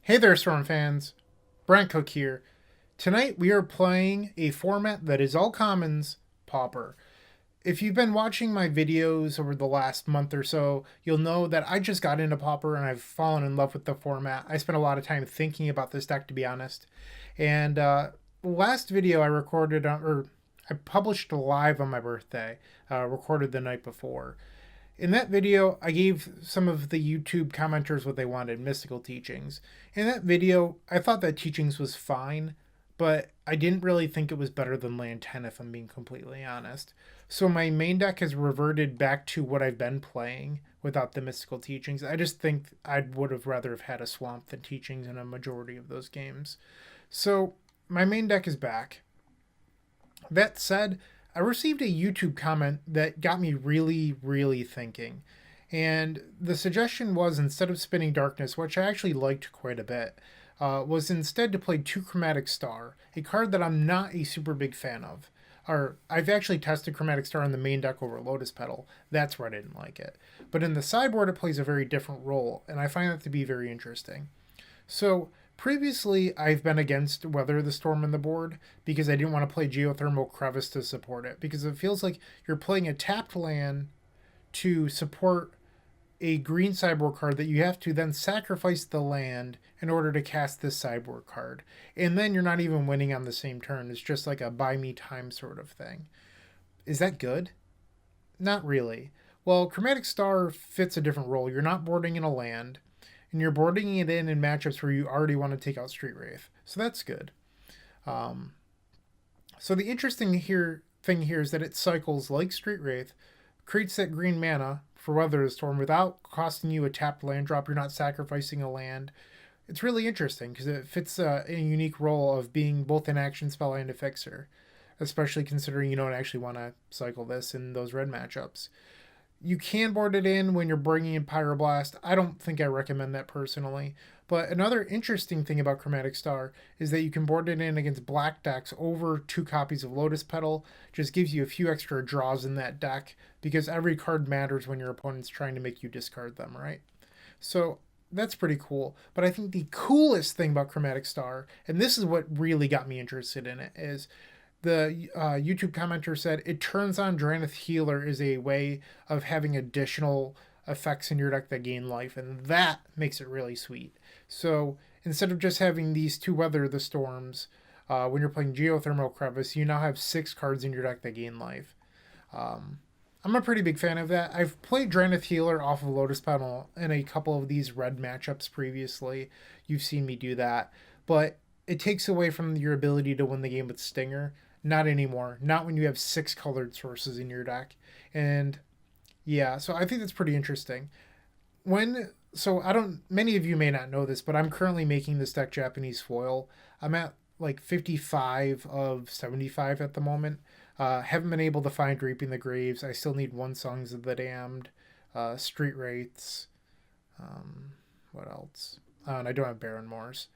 Hey there, Storm fans. Bryant Cook here. Tonight we are playing a format that is all commons, Pauper. If you've been watching my videos over the last month or so, you'll know that I just got into Pauper and I've fallen in love with the format. I spent a lot of time thinking about this deck, to be honest. And last video I recorded, or I published live on my birthday, recorded the night before. In that video, I gave some of the YouTube commenters what they wanted, mystical teachings. In that video, I thought that teachings was fine, but I didn't really think it was better than land 10 if I'm being completely honest. So my main deck has reverted back to what I've been playing without the mystical teachings. I just think I would have rather have had a swamp than teachings in a majority of those games. So my main deck is back. That said, I received a YouTube comment that got me really thinking. And the suggestion was, instead of spinning Darkness, which I actually liked quite a bit, was instead to play 2 Chromatic Star, a card that I'm not a super big fan of. Or I've actually tested Chromatic Star in the main deck over Lotus Petal. That's where I didn't like it. But in the sideboard, it plays a very different role, and I find that to be very interesting. So previously, I've been against Weather the Storm in the board because I didn't want to play Geothermal Crevice to support it, because it feels like you're playing a tapped land to support a green sideboard card that you have to then sacrifice the land in order to cast this sideboard card. And then you're not even winning on the same turn. It's just like a buy me time sort of thing. Is that good? Not really. Well, Chromatic Star fits a different role. You're not boarding in a land, and you're boarding it in matchups where you already want to take out Street Wraith. So that's good. So the interesting thing here is that it cycles like Street Wraith, creates that green mana for Weather the Storm without costing you a tapped land drop. You're not sacrificing a land. It's really interesting because it fits a unique role of being both an action spell and a fixer, especially considering you don't actually want to cycle this in those red matchups. You can board it in when you're bringing in Pyroblast. I don't think I recommend that personally. But another interesting thing about Chromatic Star is that you can board it in against black decks over 2 copies of Lotus Petal. Just gives you a few extra draws in that deck because every card matters when your opponent's trying to make you discard them, right? So that's pretty cool. But I think the coolest thing about Chromatic Star, and this is what really got me interested in it, is the YouTube commenter said it turns on Drannith Healer is a way of having additional effects in your deck that gain life, and that makes it really sweet. So instead of just having these 2 Weather the Storms, when you're playing Geothermal Crevice, you now have 6 cards in your deck that gain life. I'm a pretty big fan of that. I've played Drannith Healer off of Lotus Petal in a couple of these red matchups previously. You've seen me do that, but it takes away from your ability to win the game with Stinger. Not anymore. Not when you have 6 colored sources in your deck. And yeah, so I think that's pretty interesting. Many of you may not know this, but I'm currently making this deck Japanese foil. I'm at like 55 of 75 at the moment. Haven't been able to find Reaping the Graves. I still need 1 Songs of the Damned, Street Wraiths. What else? And I don't have Baron Moors.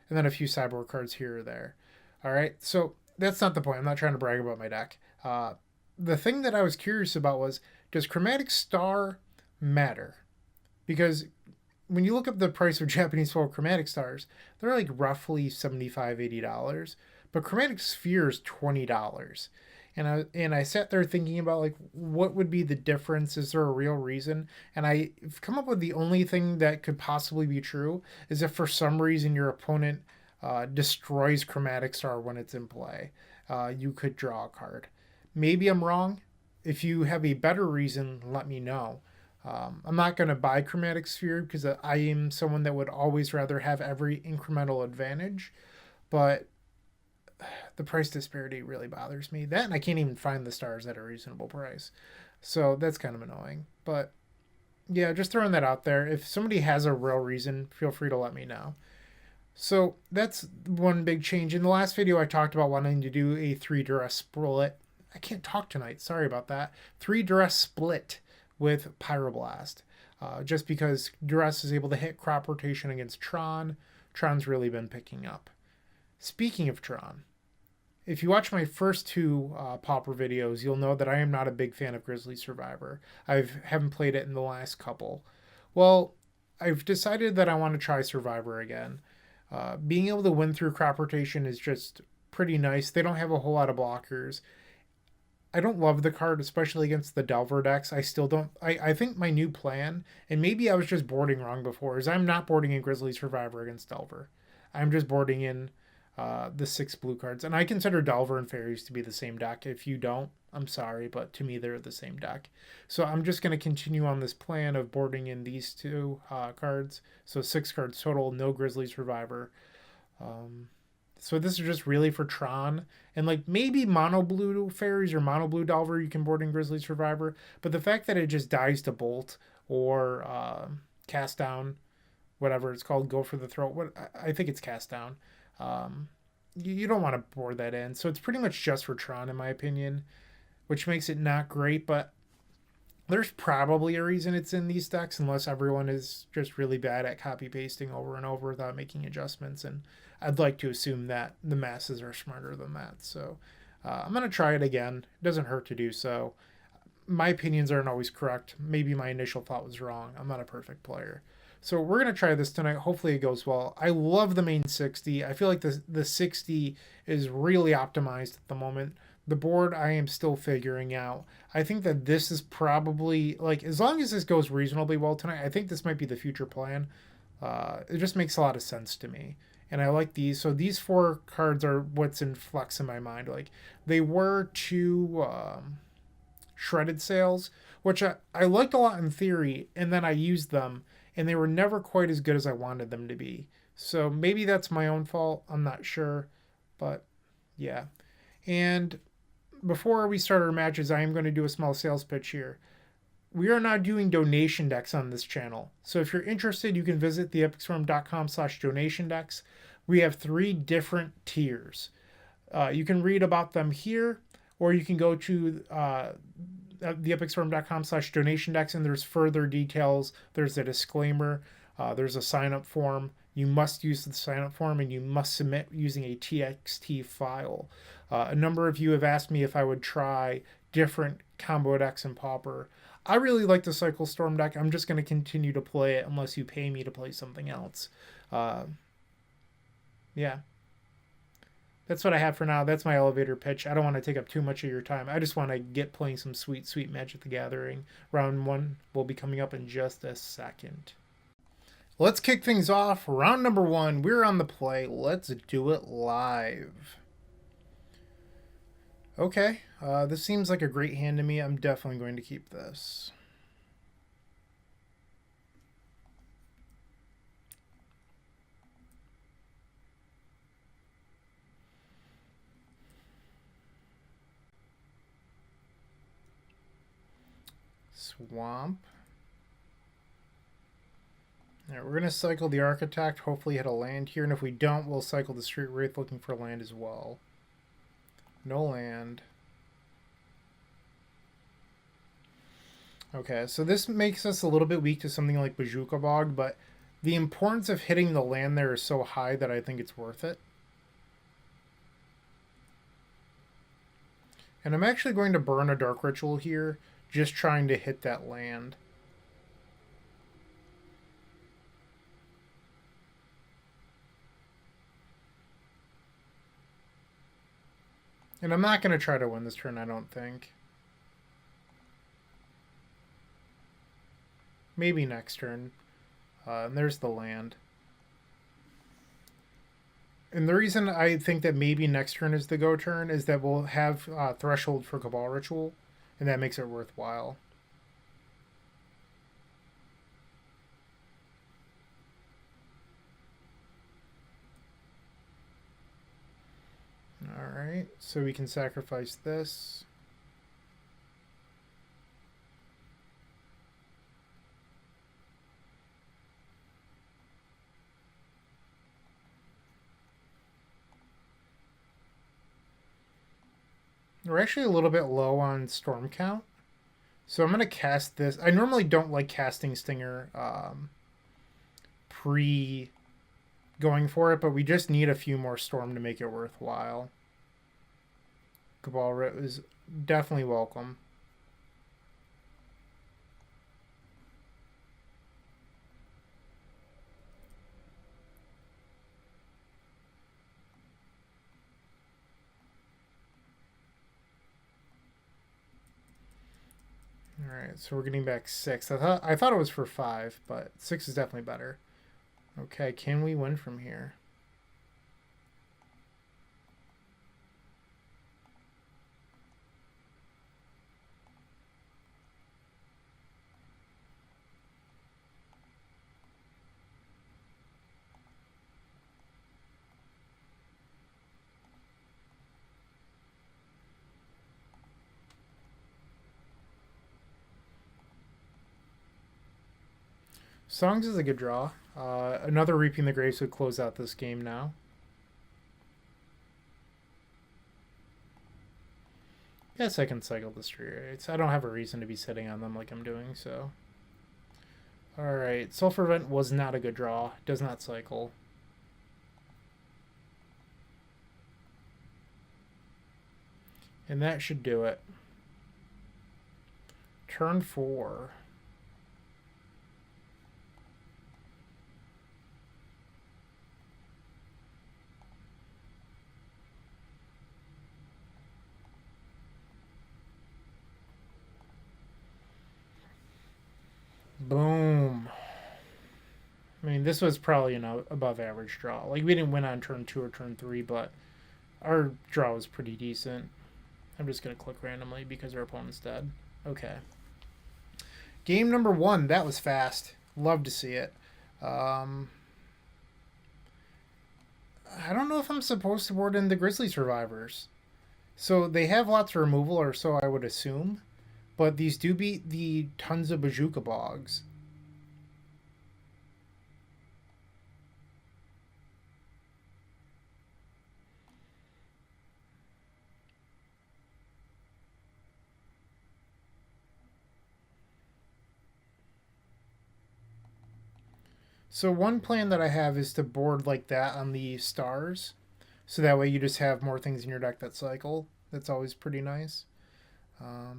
And then a few sideboard cards here or there. All right, so that's not the point. I'm not trying to brag about my deck. The thing that I was curious about was, does Chromatic Star matter? Because when you look up the price of Japanese foil Chromatic Stars, they're like roughly $75, $80. But Chromatic Sphere is $20. And I sat there thinking about, like, what would be the difference? Is there a real reason? And I've come up with the only thing that could possibly be true is if for some reason your opponent destroys Chromatic Star when it's in play, you could draw a card. Maybe I'm wrong. If you have a better reason, let me know. I'm not going to buy Chromatic Sphere because I am someone that would always rather have every incremental advantage, but the price disparity really bothers me. That, and I can't even find the stars at a reasonable price. So that's kind of annoying. But yeah, just throwing that out there. If somebody has a real reason, feel free to let me know. So that's one big change. In the last video, I talked about wanting to do a 3 duress split. I can't talk tonight. Sorry about that. 3 duress split with Pyroblast. Just because duress is able to hit crop rotation against Tron. Tron's really been picking up. Speaking of Tron, if you watch my first 2 Pauper videos, you'll know that I am not a big fan of Grisly Survivor. I haven't played it in the last couple. Well, I've decided that I want to try Survivor again. Being able to win through crop rotation is just pretty nice. They don't have a whole lot of blockers. I don't love the card, especially against the Delver decks. I still don't. I think my new plan, and maybe I was just boarding wrong before, is I'm not boarding in Grisly Survivor against Delver. I'm just boarding in the 6 blue cards. And I consider Delver and Faeries to be the same deck. If you don't, I'm sorry, but to me, they're the same deck. So I'm just going to continue on this plan of boarding in these 2 cards. So 6 cards total, no Grisly Survivor. So this is just really for Tron. And like maybe mono blue Fairies or mono blue Delver you can board in Grisly Survivor. But the fact that it just dies to Bolt or Cast Down, whatever it's called, Go for the Throat. What I think it's Cast Down. You don't want to board that in. So it's pretty much just for Tron in my opinion, which makes it not great. But there's probably a reason it's in these decks unless everyone is just really bad at copy pasting over and over without making adjustments. And I'd like to assume that the masses are smarter than that. So I'm going to try it again. It doesn't hurt to do so. My opinions aren't always correct. Maybe my initial thought was wrong. I'm not a perfect player. So we're going to try this tonight. Hopefully it goes well. I love the main 60. I feel like the 60 is really optimized at the moment. The board I am still figuring out. I think that this is probably, like, as long as this goes reasonably well tonight, I think this might be the future plan. It just makes a lot of sense to me. And I like these. So these 4 cards are what's in flux in my mind. Like, they were 2 shredded sails, which I liked a lot in theory, and then I used them, and they were never quite as good as I wanted them to be. So maybe that's my own fault. I'm not sure. But, yeah. And before we start our matches, I am going to do a small sales pitch here. We are now doing donation decks on this channel. So if you're interested, you can visit theepicstorm.com/donation decks. We have 3 different tiers. You can read about them here, or you can go to theepicstorm.com/donation decks, and there's further details. There's a disclaimer. There's a sign-up form. You must use the sign-up form, and you must submit using a TXT file. A number of you have asked me if I would try different combo decks in Pauper. I really like the Cycle Storm deck. I'm just going to continue to play it unless you pay me to play something else. Yeah. That's what I have for now. That's my elevator pitch. I don't want to take up too much of your time. I just want to get playing some sweet, sweet Magic the Gathering. Round 1 will be coming up in just a second. Let's kick things off. Round number 1. We're on the play. Let's do it live. Okay, this seems like a great hand to me. I'm definitely going to keep this. Swamp. All right, we're going to cycle the Architect, hopefully hit a land here, and if we don't, we'll cycle the Street Wraith looking for land as well. No land. Okay, so this makes us a little bit weak to something like Bazooka Bog, but the importance of hitting the land there is so high that I think it's worth it. And I'm actually going to burn a Dark Ritual here, just trying to hit that land. And I'm not going to try to win this turn, I don't think. Maybe next turn. And there's the land. And the reason I think that maybe next turn is the go turn is that we'll have Threshold for Cabal Ritual, and that makes it worthwhile. Alright, so we can sacrifice this. We're actually a little bit low on storm count. So I'm going to cast this. I normally don't like casting Stinger pre going for it, but we just need a few more storm to make it worthwhile. Cabal Writ is definitely welcome. Alright, so we're getting back 6. I thought it was for 5, but 6 is definitely better. Okay, can we win from here? Songs is a good draw. Another Reaping the Graves would close out this game now. Yes, I can cycle the street rates. I don't have a reason to be sitting on them like I'm doing, so. Alright, Sulfur Vent was not a good draw. Does not cycle. And that should do it. Turn 4. Boom. I mean, this was probably an above average draw. Like, we didn't win on turn 2 or turn 3, but our draw was pretty decent. I'm just going to click randomly because our opponent's dead. Okay. Game number 1. That was fast. Love to see it. I don't know if I'm supposed to board in the Grisly Survivors. So they have lots of removal, or so I would assume. But these do beat the tons of Bazooka Bogs. So one plan that I have is to board like that on the stars. So that way you just have more things in your deck that cycle. That's always pretty nice. I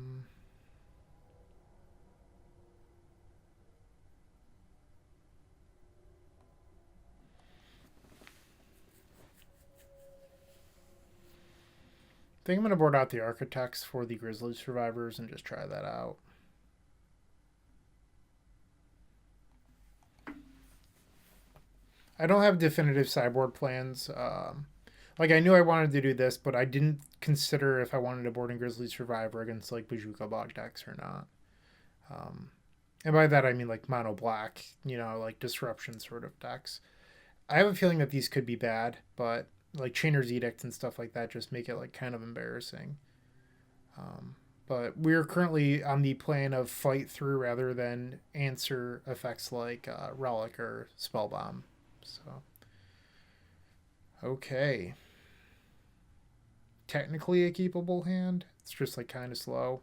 think I'm going to board out the Architects for the Grisly Survivors and just try that out. I don't have definitive sideboard plans. Like, I knew I wanted to do this, but I didn't consider if I wanted to board in Grisly Survivor against, like, Bazooka Bog decks or not. And by that, I mean, like, mono black, you know, like, disruption sort of decks. I have a feeling that these could be bad, but, like, Chainer's Edict and stuff like that just make it, like, kind of embarrassing. But we're currently on the plan of fight through rather than answer effects like Relic or Spellbomb. So, okay. Technically a keepable hand. It's just like kind of slow.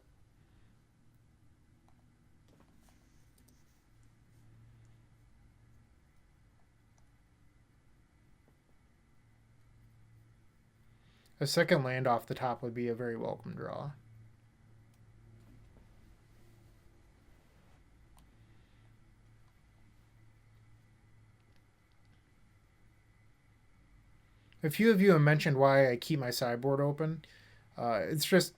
A second land off the top would be a very welcome draw. A few of you have mentioned why I keep my sideboard open. It's just,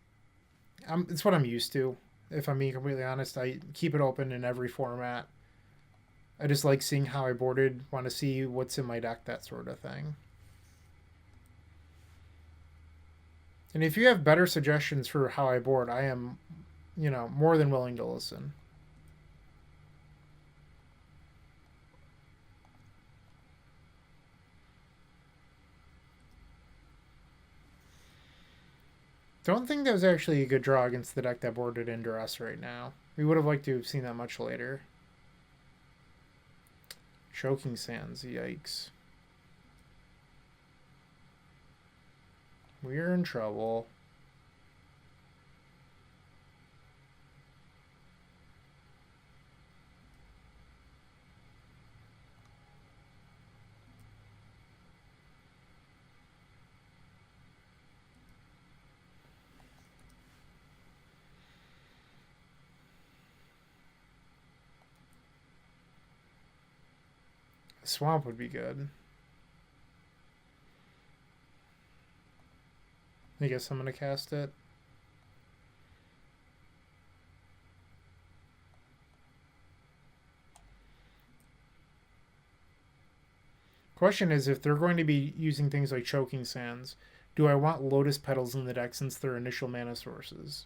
it's what I'm used to. If I'm being completely honest, I keep it open in every format. I just like seeing how I boarded, want to see what's in my deck, that sort of thing. And if you have better suggestions for how I board, I am, you know, more than willing to listen. Don't think that was actually a good draw against the deck that boarded in Duress right now. We would have liked to have seen that much later. Choking Sands, yikes. We're in trouble. Swamp would be good. I guess I'm going to cast it. Question is, if they're going to be using things like Choking Sands, do I want Lotus Petals in the deck since they're initial mana sources?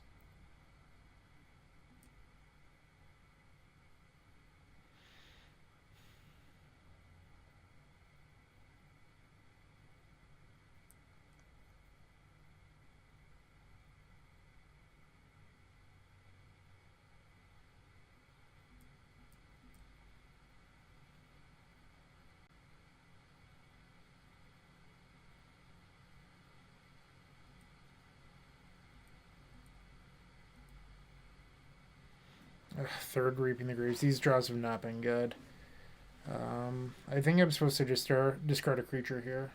Ugh, third Reaping the Graves. These draws have not been good. I think I'm supposed to just discard a creature here.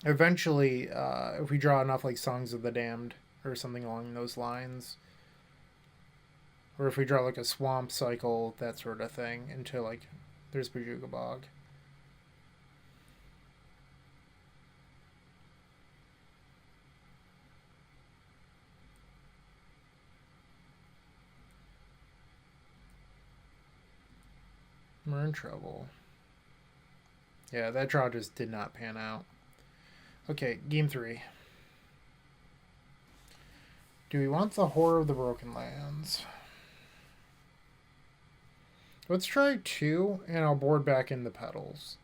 Eventually, if we draw enough like Songs of the Damned or something along those lines, or if we draw like a Swamp Cycle, that sort of thing, into like there's Bojuka Bog. We're in trouble. Yeah, that draw just did not pan out. Okay, game 3. Do we want the Horror of the Broken Lands? Let's try 2, and I'll board back in the Petals.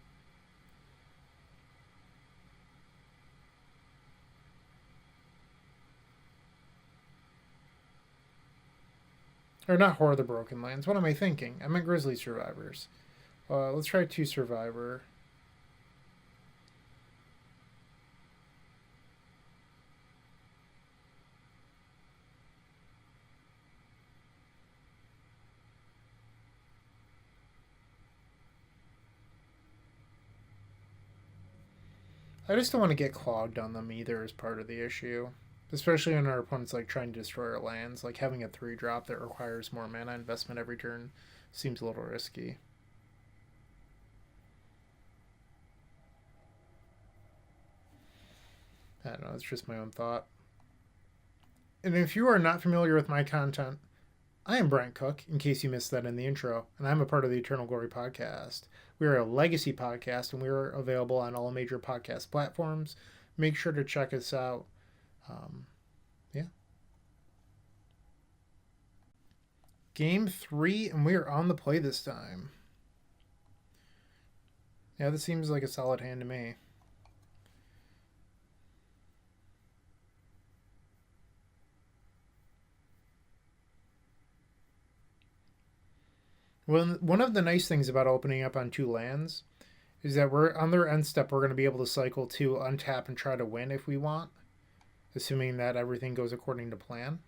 Or not Horror of the Broken Lands. What am I thinking? I meant Grisly Survivors. Let's try 2 Survivor. I just don't want to get clogged on them either as part of the issue. Especially when our opponent's like trying to destroy our lands. Like having a 3-drop that requires more mana investment every turn seems a little risky. I don't know, it's just my own thought. And if you are not familiar with my content, I am Bryant Cook, in case you missed that in the intro, and I'm a part of the Eternal Glory podcast. We are a legacy podcast, and we are available on all major podcast platforms. Make sure to check us out. Yeah. Game 3, and we are on the play this time. Yeah, this seems like a solid hand to me. Well, one of the nice things about opening up on 2 lands is that we're on their end step. We're going to be able to cycle to untap and try to win if we want, assuming that everything goes according to plan.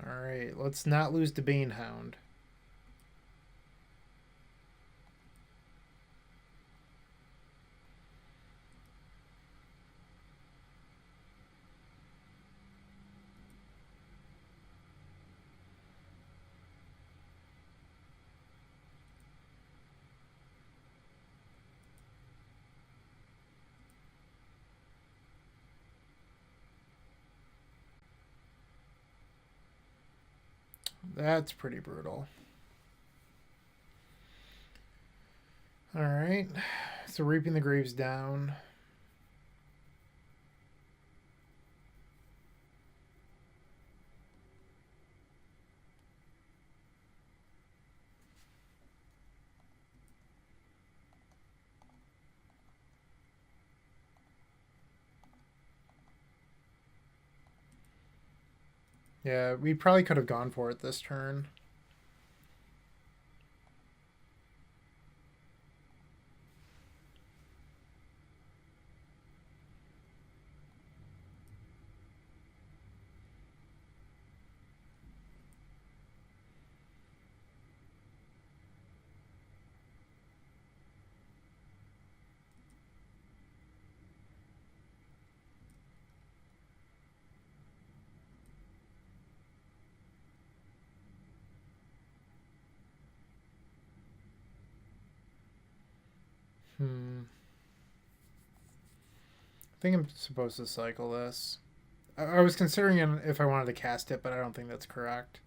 All right, let's not lose the Banehound. That's pretty brutal. All right, so Reaping the Graves down. Yeah, we probably could have gone for it this turn. I think I'm supposed to cycle this. I was considering if I wanted to cast it, but I don't think that's correct.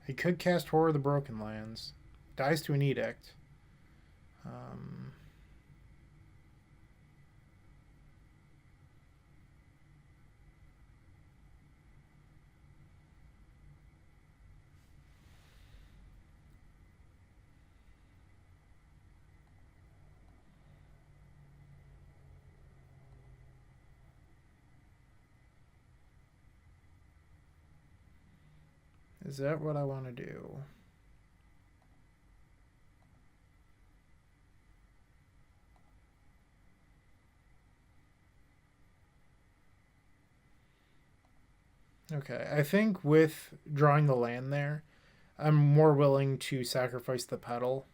I could cast Horror of the Broken Lands. Dies to an Edict. Is that what I want to do? Okay, I think with drawing the land there, I'm more willing to sacrifice the petal.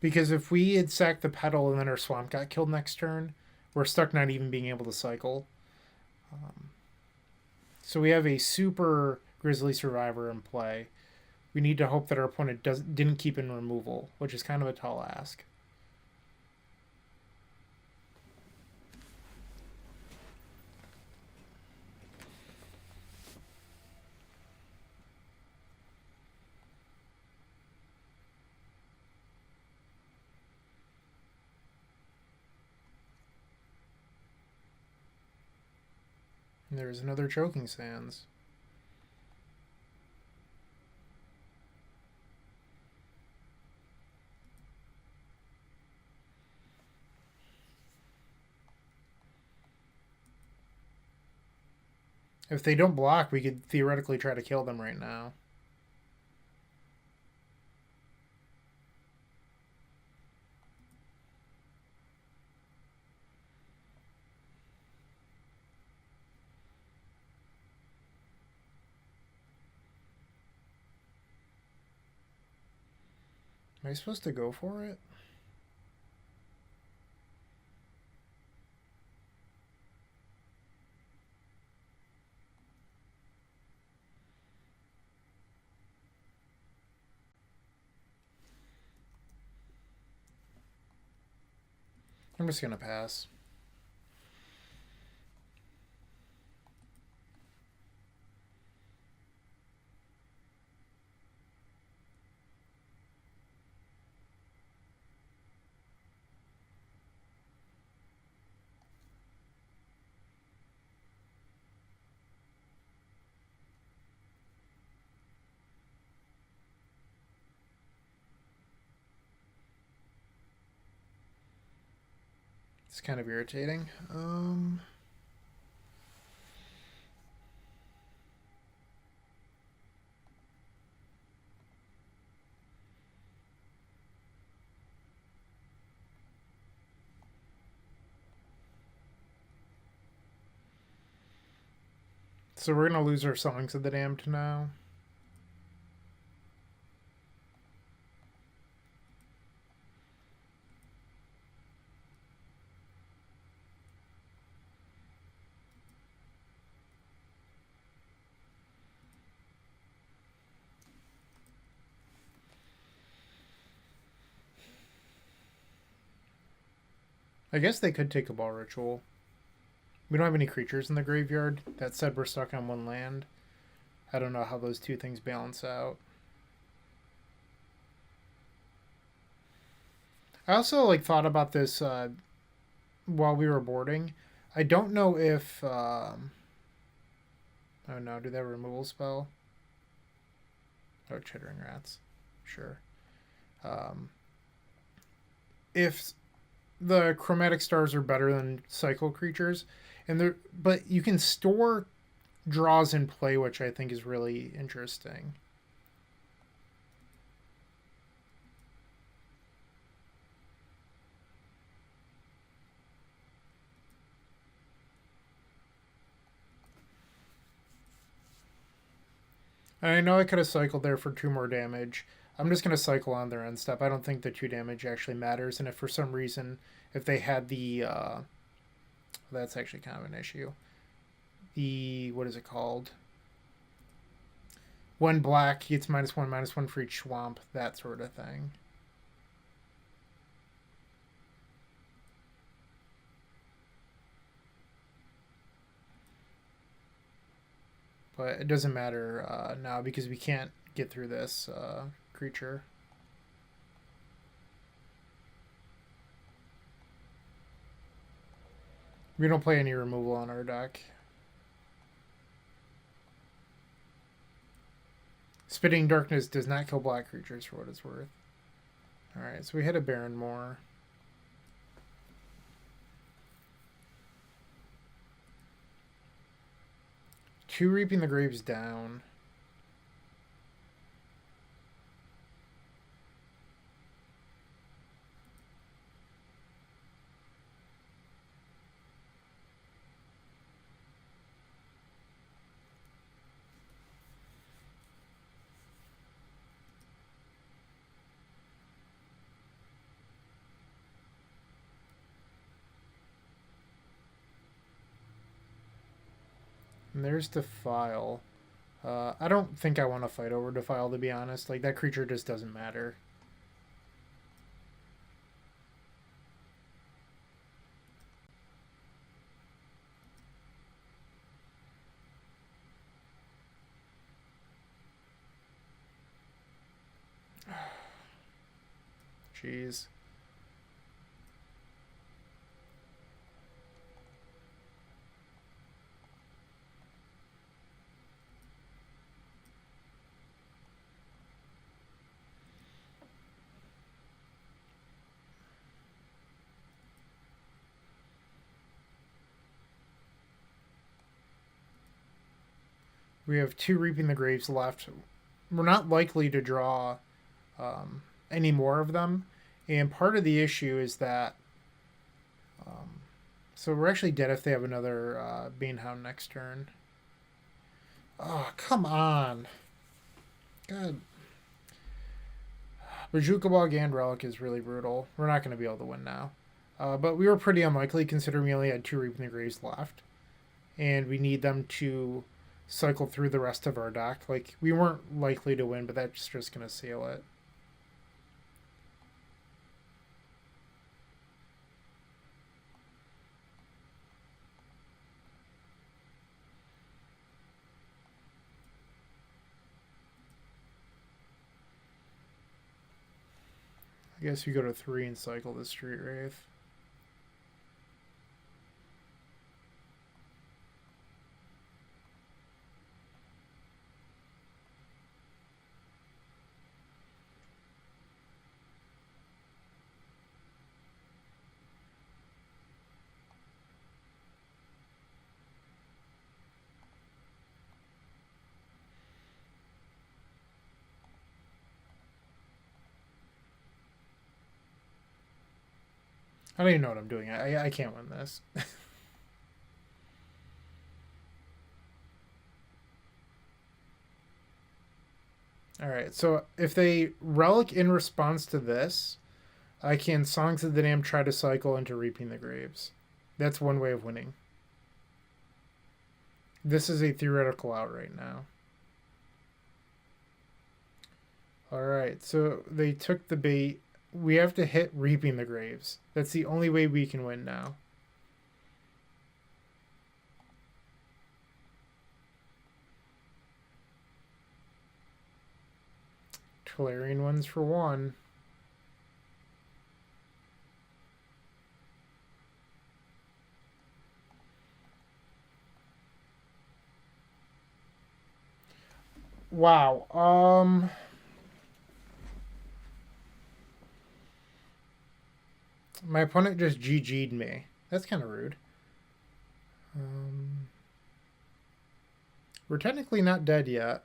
Because if we had sacked the petal and then our swamp got killed next turn, we're stuck not even being able to cycle. So we have a super Grisly Survivor in play. We need to hope that our opponent didn't keep in removal, which is kind of a tall ask. And there's another Choking Sands. If they don't block, we could theoretically try to kill them right now. Am I supposed to go for it? I'm just gonna pass. It's kind of irritating. So we're gonna lose our Songs of the Damned now. I guess they could take a Ball Ritual. We don't have any creatures in the graveyard. That said, we're stuck on one land. I don't know how those two things balance out. I also thought about this while we were boarding. I don't know if oh no, do they have a removal spell? Oh, Chittering Rats. Sure. If the Chromatic Stars are better than cycle creatures, but you can store draws in play, which I think is really interesting. And I know I could have cycled there for 2 more damage. I'm just going to cycle on their end step. I don't think the 2 damage actually matters. And if for some reason, if they had the... that's actually kind of an issue. The... what is it called? One black gets -1/-1 for each swamp, that sort of thing. But it doesn't matter now because we can't get through this creature. We don't play any removal on our deck. Spitting Darkness does not kill black creatures for what it's worth. Alright, so we hit a Baron more. Two Reaping the Graves down. And there's Defile. I don't think I want to fight over Defile, to be honest. Like, that creature just doesn't matter. Jeez. We have two Reaping the Graves left. We're not likely to draw any more of them. And part of the issue is that... so we're actually dead if they have another Banehound next turn. Oh, come on. God. Bajuka Bog and Relic is really brutal. We're not going to be able to win now. But we were pretty unlikely considering we only had two Reaping the Graves left. And we need them to cycle through the rest of our deck. Like, we weren't likely to win, but that's just going to seal it. I guess you go to 3 and cycle the Street Wraith. I don't even know what I'm doing. I can't win this. Alright, so if they Relic in response to this, I can Songs of the Damned try to cycle into Reaping the Graves. That's one way of winning. This is a theoretical out right now. Alright, so they took the bait. We have to hit Reaping the Graves. That's the only way we can win now. Tolarian ones for one. Wow. My opponent just GG'd me. That's kind of rude. We're technically not dead yet.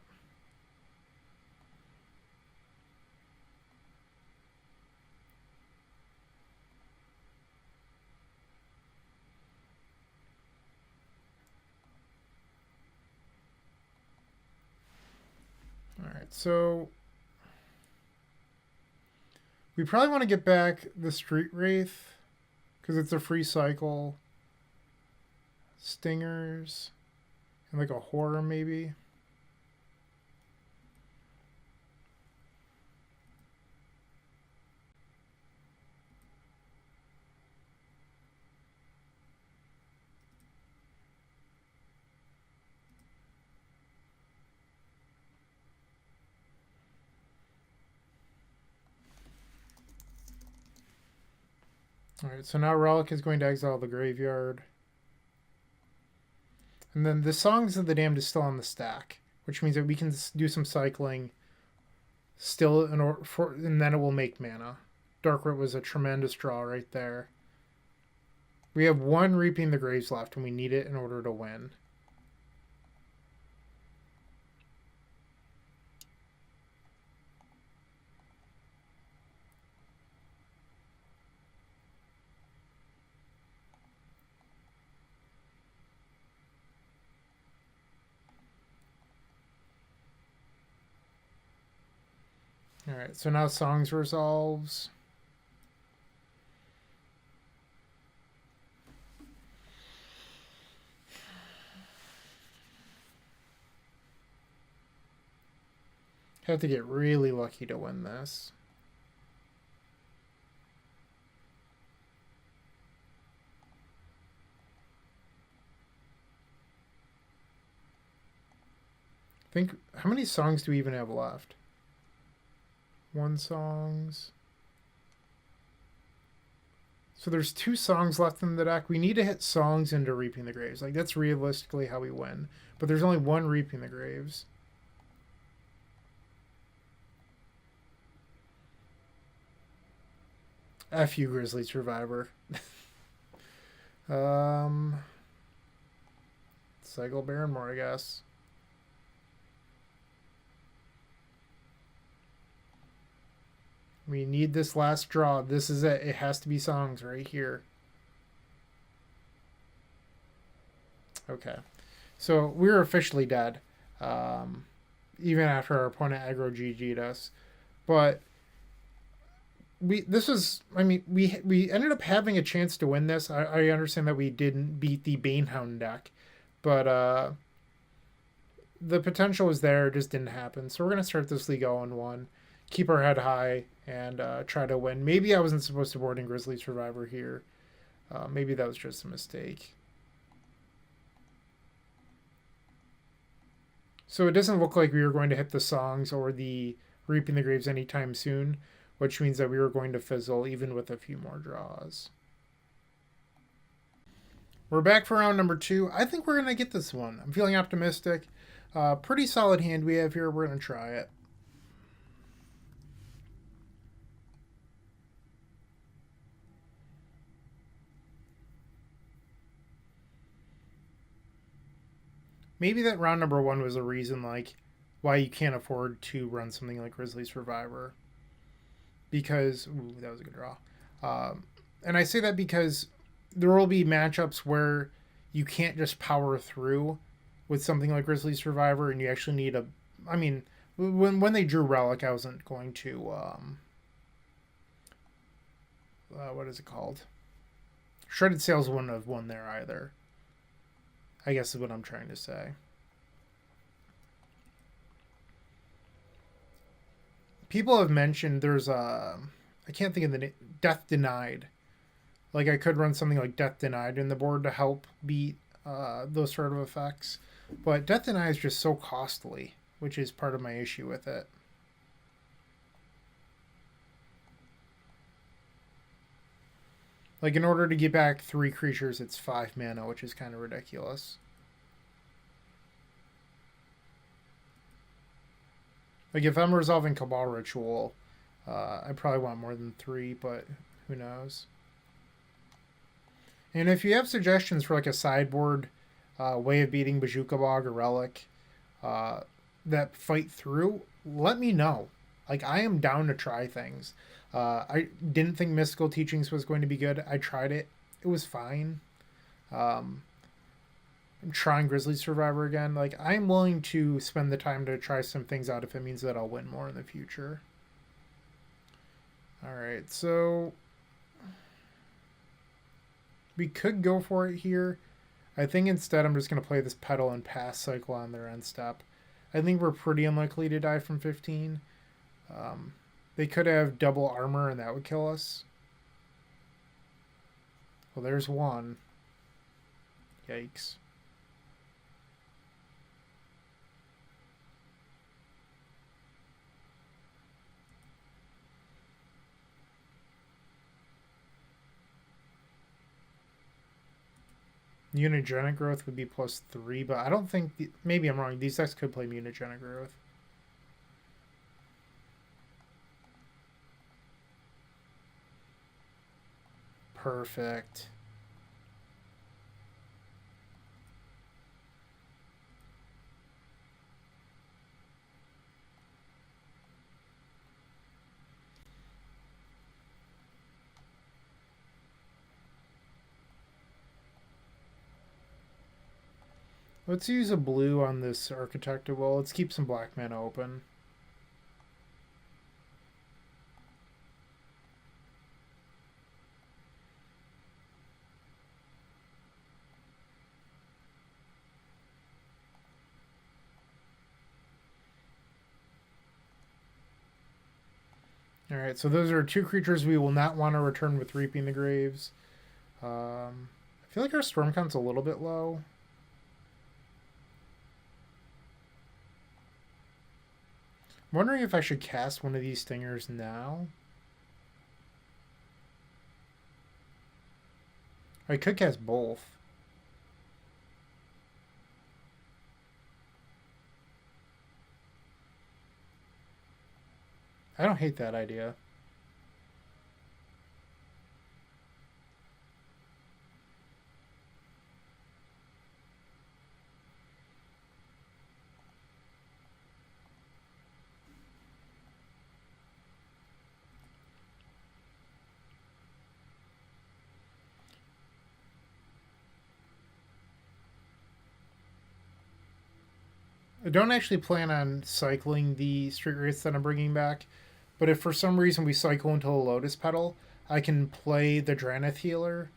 Alright, so we probably want to get back the Street Wraith because it's a free cycle. Stingers and like a horror maybe. Alright, so now Relic is going to exile the graveyard. And then the Songs of the Damned is still on the stack, which means that we can do some cycling still and then it will make mana. Darkroot was a tremendous draw right there. We have one Reaping the Graves left, and we need it in order to win. Alright, so now Songs resolves. Have to get really lucky to win this. I think, how many songs do we even have left? 1 songs. So there's 2 songs left in the deck. We need to hit songs into Reaping the Graves. Like, that's realistically how we win. But there's only 1 Reaping the Graves. F you, Grisly Survivor. Cycle Barrenmore, I guess. We need this last draw. This is it. It has to be songs right here. Okay. So we're officially dead. Even after our opponent aggro GG'd us. But we ended up having a chance to win this. I understand that we didn't beat the Banehound deck, but the potential was there, it just didn't happen. So we're gonna start this league 0-1, keep our head high, and try to win. Maybe I wasn't supposed to board in Grisly Survivor here. Maybe that was just a mistake. So it doesn't look like we were going to hit the songs or the Reaping the Graves anytime soon, which means that we were going to fizzle even with a few more draws. We're back for round number 2. I think we're going to get this one. I'm feeling optimistic. Pretty solid hand we have here. We're going to try it. Maybe that round number 1 was a reason like why you can't afford to run something like Grisly Survivor. Because, ooh, that was a good draw. And I say that because there will be matchups where you can't just power through with something like Grisly Survivor, and you actually need a. I mean, when they drew Relic, I wasn't going to. What is it called? Shredded Sails wouldn't have won there either. I guess is what I'm trying to say. People have mentioned there's I can't think of the name. Death Denied. Like I could run something like Death Denied in the board to help beat those sort of effects. But Death Denied is just so costly, which is part of my issue with it. Like in order to get back 3 creatures, it's 5 mana, which is kind of ridiculous. Like if I'm resolving Cabal Ritual, I probably want more than 3, but who knows. And if you have suggestions for like a sideboard way of beating Bazooka Bog or Relic that fight through, let me know. Like I am down to try things. I didn't think Mystical Teachings was going to be good. I tried it. It was fine. I'm trying Grisly Survivor again. Like I'm willing to spend the time to try some things out if it means that I'll win more in the future. Alright, so we could go for it here. I think instead I'm just going to play this Petal and Pass cycle on their end step. I think we're pretty unlikely to die from 15. They could have double armor and that would kill us. Well, there's one. Yikes. Mutagenic growth would be +3, but I don't think... maybe I'm wrong. These decks could play mutagenic growth. Perfect. Let's use a blue on this Architect. Well, let's keep some black mana open. Alright, so those are two creatures we will not want to return with Reaping the Graves. I feel like our Storm Count's a little bit low. I'm wondering if I should cast one of these Stingers now. I could cast both. I don't hate that idea. I don't actually plan on cycling the Street Wraiths that I'm bringing back, but if for some reason we cycle into a Lotus Petal, I can play the Drannith Healer,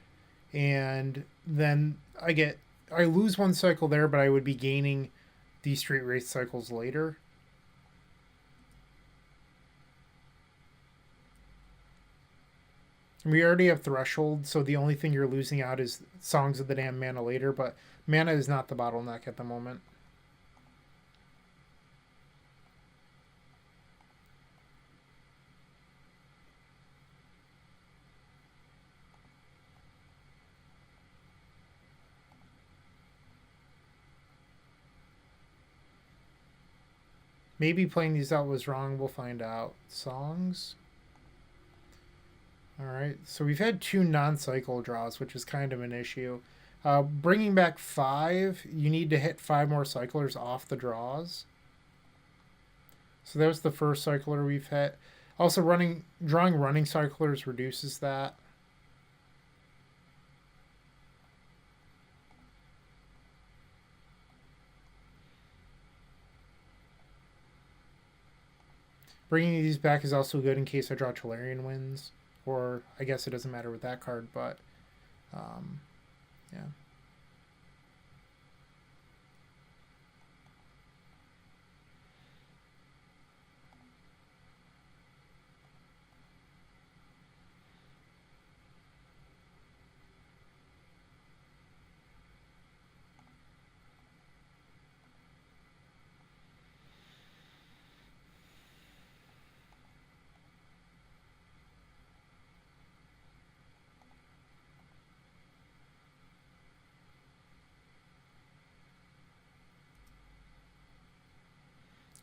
and then I lose one cycle there, but I would be gaining the Street Wraith cycles later. We already have Threshold, so the only thing you're losing out is Songs of the Damned mana later, but mana is not the bottleneck at the moment. Maybe playing these out was wrong. We'll find out. Songs. Alright, so we've had 2 non-cycle draws, which is kind of an issue. Bringing back 5, you need to hit 5 more cyclers off the draws. So that was the first cycler we've hit. Also, drawing running cyclers reduces that. Bringing these back is also good in case I draw Tolarian Winds. Or, I guess it doesn't matter with that card, but, yeah.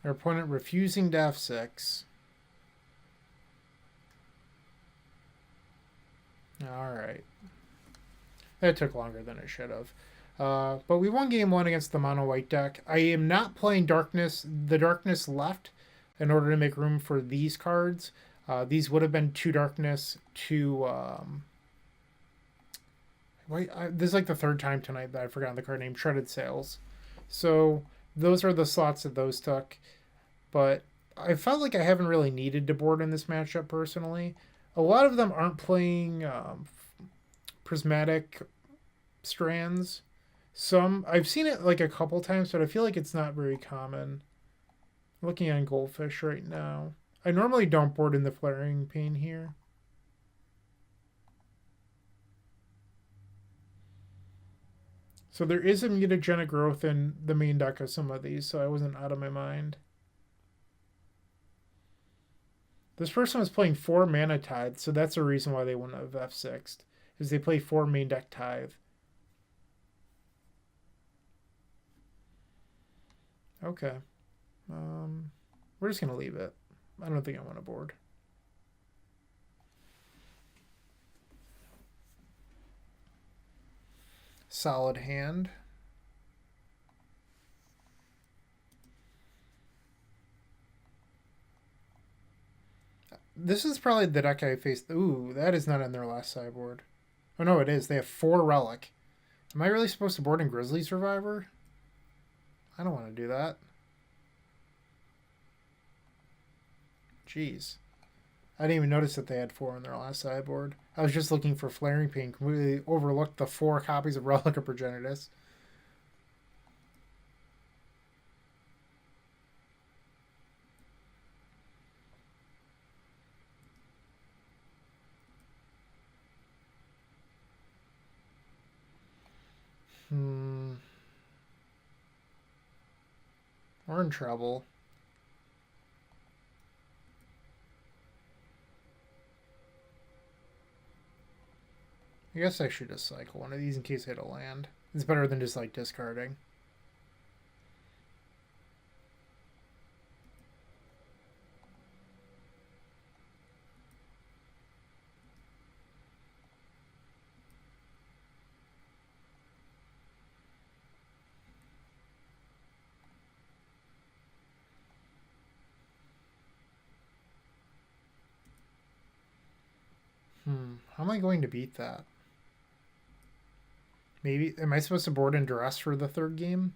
Our opponent refusing to F6. Alright. That took longer than it should have. But we won game 1 against the mono white deck. I am not playing the darkness left in order to make room for these cards. These would have been 2 darkness, 2... this is like the 3rd time tonight that I've forgotten the card name. Shredded Sails. So those are the slots that those took. But I felt like I haven't really needed to board in this matchup personally. A lot of them aren't playing prismatic strands. Some I've seen it like a couple times, but I feel like it's not very common. I'm looking on Goldfish right now. I normally don't board in the Flaring Pain here. So there is a mutagenic growth in the main deck of some of these, so I wasn't out of my mind. This person was playing 4 Mana Tithe, so that's a reason why they wouldn't have F6'd, is they play 4 main deck Tithe. Okay. We're just going to leave it. I don't think I want a board. Solid hand. This is probably the deck I faced. Ooh, that is not in their last sideboard. Oh, no, it is. They have 4 Relic. Am I really supposed to board in Grisly Survivor? I don't want to do that. Jeez. I didn't even notice that they had 4 on their last sideboard. I was just looking for Flaring Pain. Completely overlooked the 4 copies of Relic of Progenitus. We're in trouble. I guess I should just cycle one of these in case I hit a land. It's better than just like discarding. How am I going to beat that? Maybe, am I supposed to board in Duress for the 3rd game?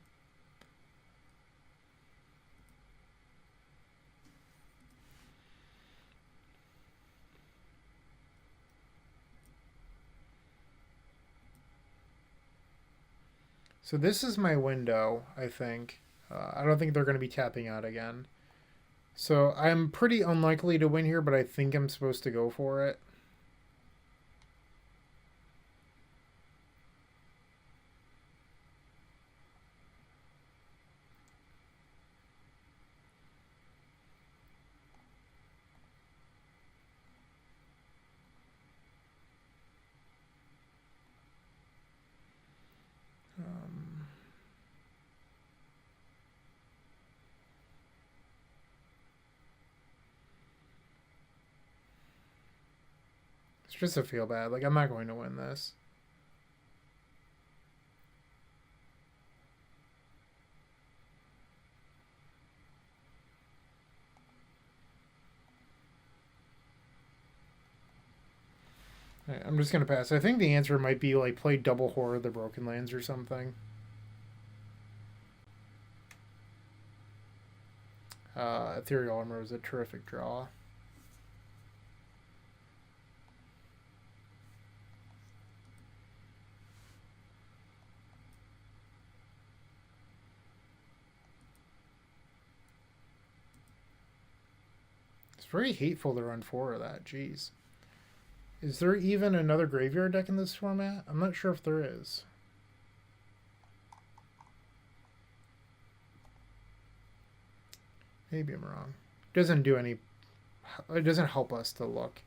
So this is my window, I think. I don't think they're going to be tapping out again. So I'm pretty unlikely to win here, but I think I'm supposed to go for it. It's just a feel bad. Like, I'm not going to win this. Right, I'm just going to pass. I think the answer might be, like, play double Horror of the Broken Lands or something. Ethereal Armor was a terrific draw. It's very hateful to run 4 of that. Jeez. Is there even another graveyard deck in this format? I'm not sure if there is. Maybe I'm wrong. It doesn't do any... It doesn't help us to look.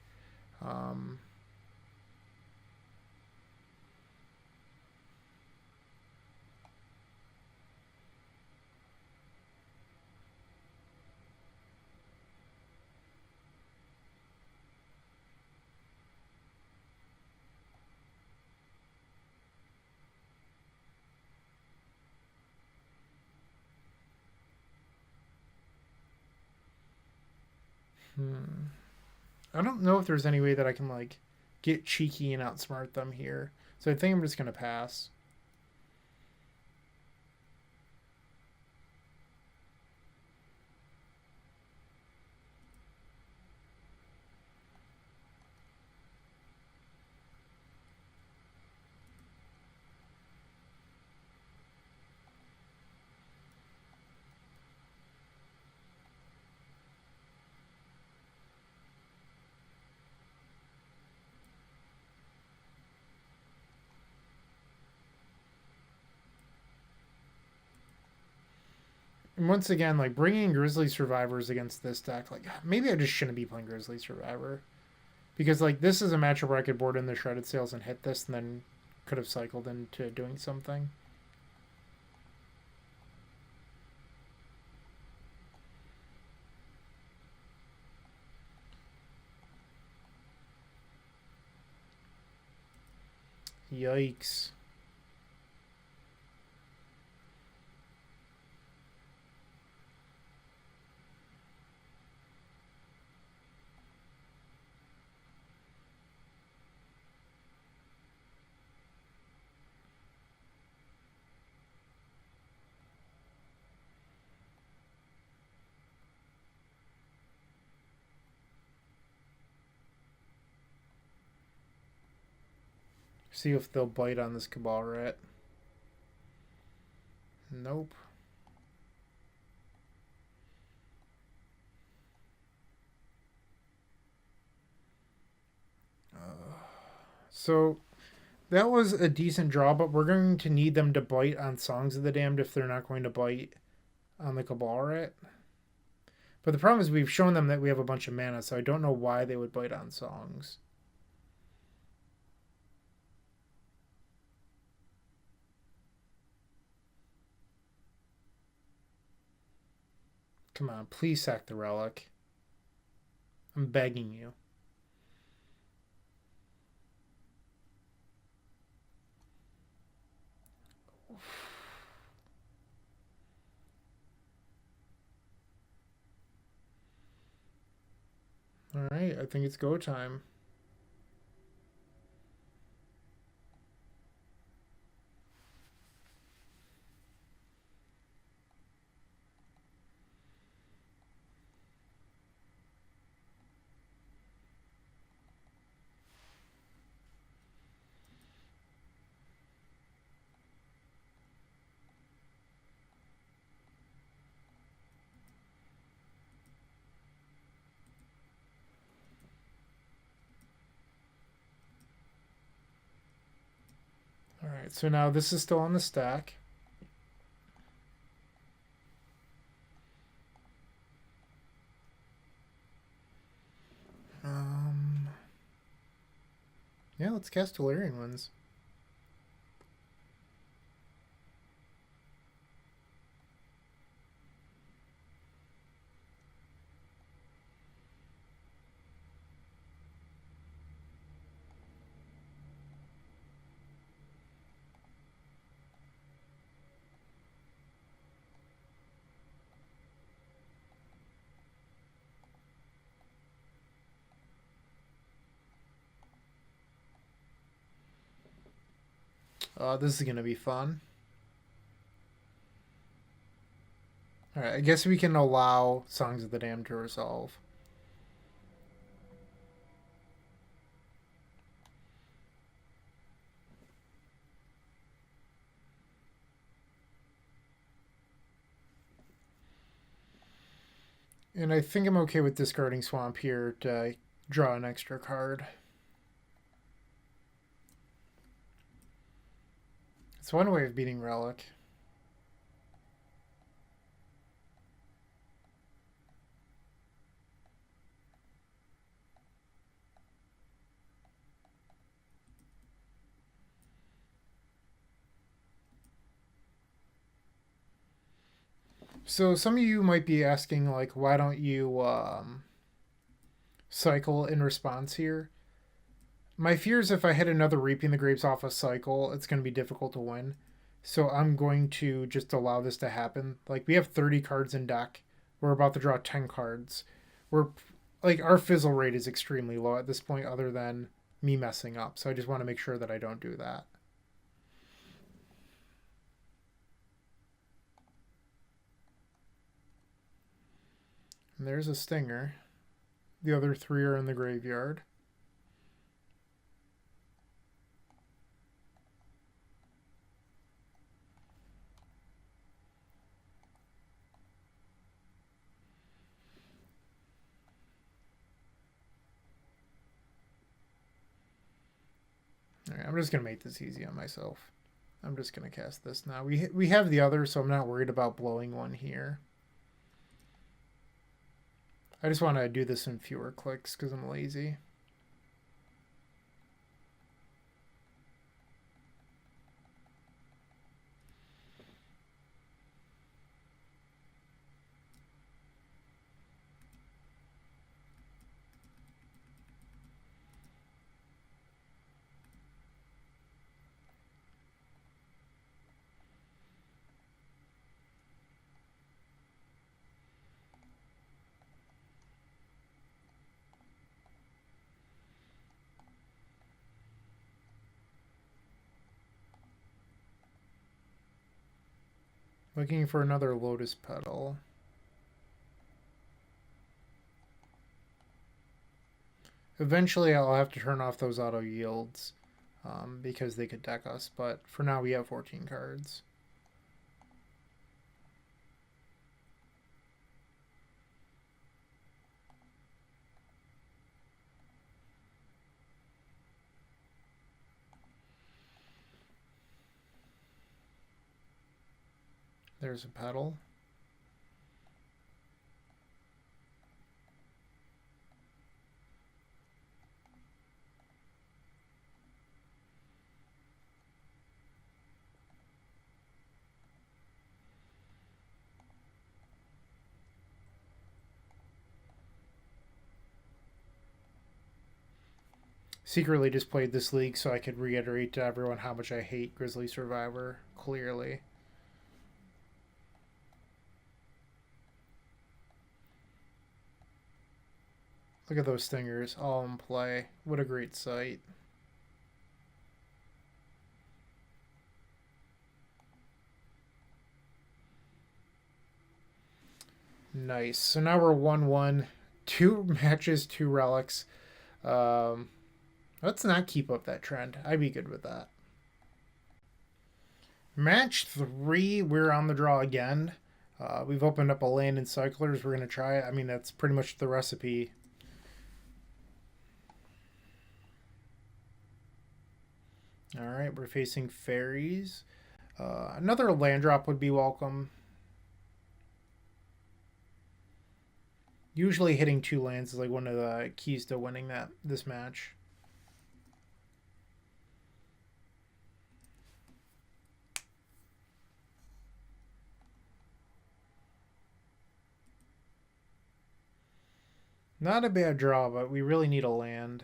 I don't know if there's any way that I can, like, get cheeky and outsmart them here. So I think I'm just going to pass. And once again, like, bringing Grisly Survivors against this deck, like, maybe I just shouldn't be playing Grisly Survivor. Because, like, this is a matchup where I could board in the Shredded Sails and hit this and then could have cycled into doing something. Yikes. See if they'll bite on this Cabal Rat. Nope. So that was a decent draw, but we're going to need them to bite on Songs of the Damned if they're not going to bite on the Cabal Rat. But the problem is we've shown them that we have a bunch of mana, so I don't know why they would bite on Songs. Come on, please sack the Relic. I'm begging you. Alright, I think it's go time. Alright, so now this is still on the stack. Yeah, let's cast Tolarian Winds. This is going to be fun. Alright, I guess we can allow Songs of the Damned to resolve. And I think I'm okay with discarding Swamp here to draw an extra card. It's one way of beating Relic. So some of you might be asking, like, why don't you cycle in response here? My fear is if I hit another Reaping the Grapes off a cycle, it's going to be difficult to win. So I'm going to just allow this to happen. Like, we have 30 cards in deck. We're about to draw 10 cards. We're, like, our fizzle rate is extremely low at this point other than me messing up. So I just want to make sure that I don't do that. And there's a Stinger. The other 3 are in the graveyard. All right, I'm just going to make this easy on myself. I'm just going to cast this now. We have the other, so I'm not worried about blowing one here. I just want to do this in fewer clicks because I'm lazy. Looking for another lotus petal. Eventually I'll have to turn off those auto yields because they could deck us, but for now we have 14 cards. There's a petal. Secretly just played this league so I could reiterate to everyone how much I hate Grisly Survivor, clearly. Look at those stingers all in play. What a great sight. Nice. So now we're 1-1. 2 matches, 2 relics. Let's not keep up that trend. I'd be good with that. Match 3, we're on the draw again. We've opened up a land and cyclers. We're going to try it. I mean, that's pretty much the recipe. Alright, we're facing fairies. Another land drop would be welcome. Usually hitting 2 lands is like one of the keys to winning this match. Not a bad draw, but we really need a land.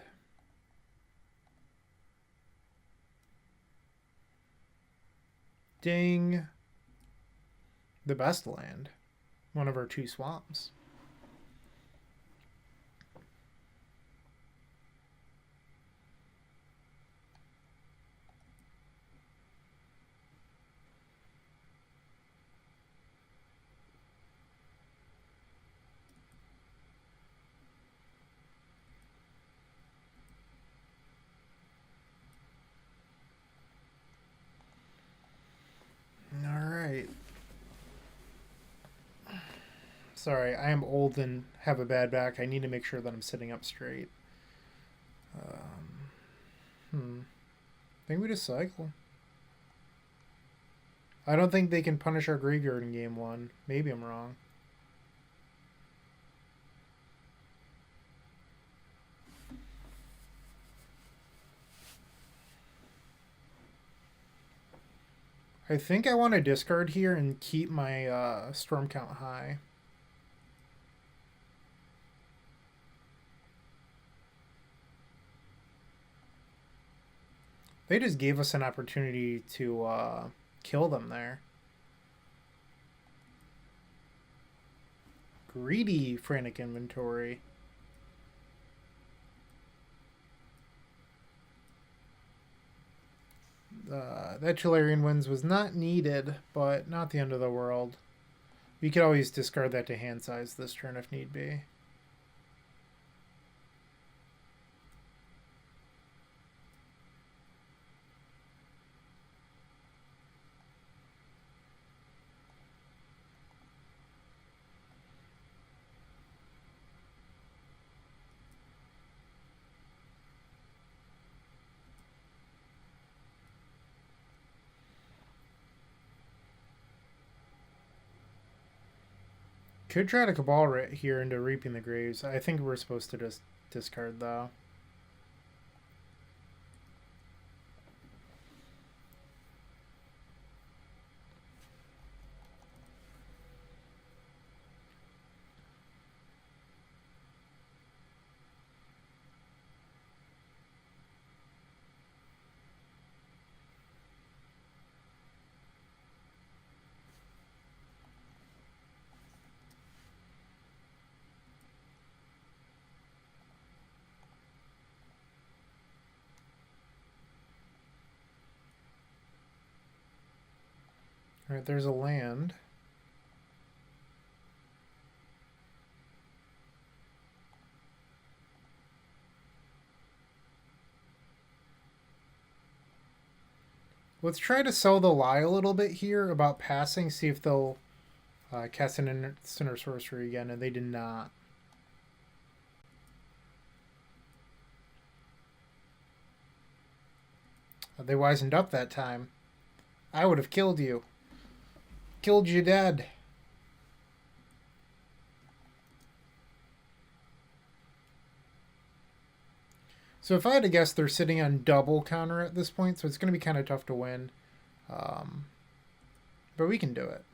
Ding. The best land. One of our 2 swamps. Sorry, I am old and have a bad back. I need to make sure that I'm sitting up straight. I think we just cycle. I don't think they can punish our graveyard in game 1. Maybe I'm wrong. I think I want to discard here and keep my storm count high. They just gave us an opportunity to kill them there. Greedy frantic inventory. That Tolarian Winds was not needed, but not the end of the world. We could always discard that to hand size this turn if need be. Could try to Cabal right here into Reaping the Graves. I think we're supposed to just discard though. Alright, there's a land. Let's try to sell the lie a little bit here about passing, see if they'll cast an instant or sorcery again, and they did not. They wisened up that time. I would have killed you. Killed you dead. So if I had to guess, they're sitting on double counter at this point, so it's going to be kind of tough to win. But we can do it.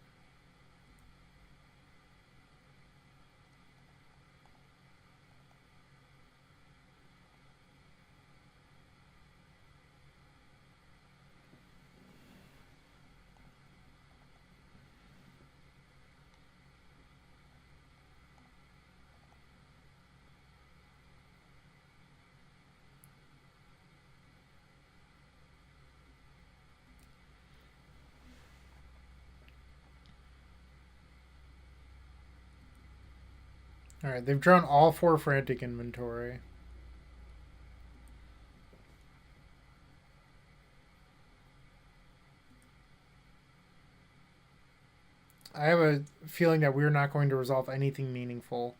Alright, they've drawn all 4 Frantic Inventory. I have a feeling that we're not going to resolve anything meaningful.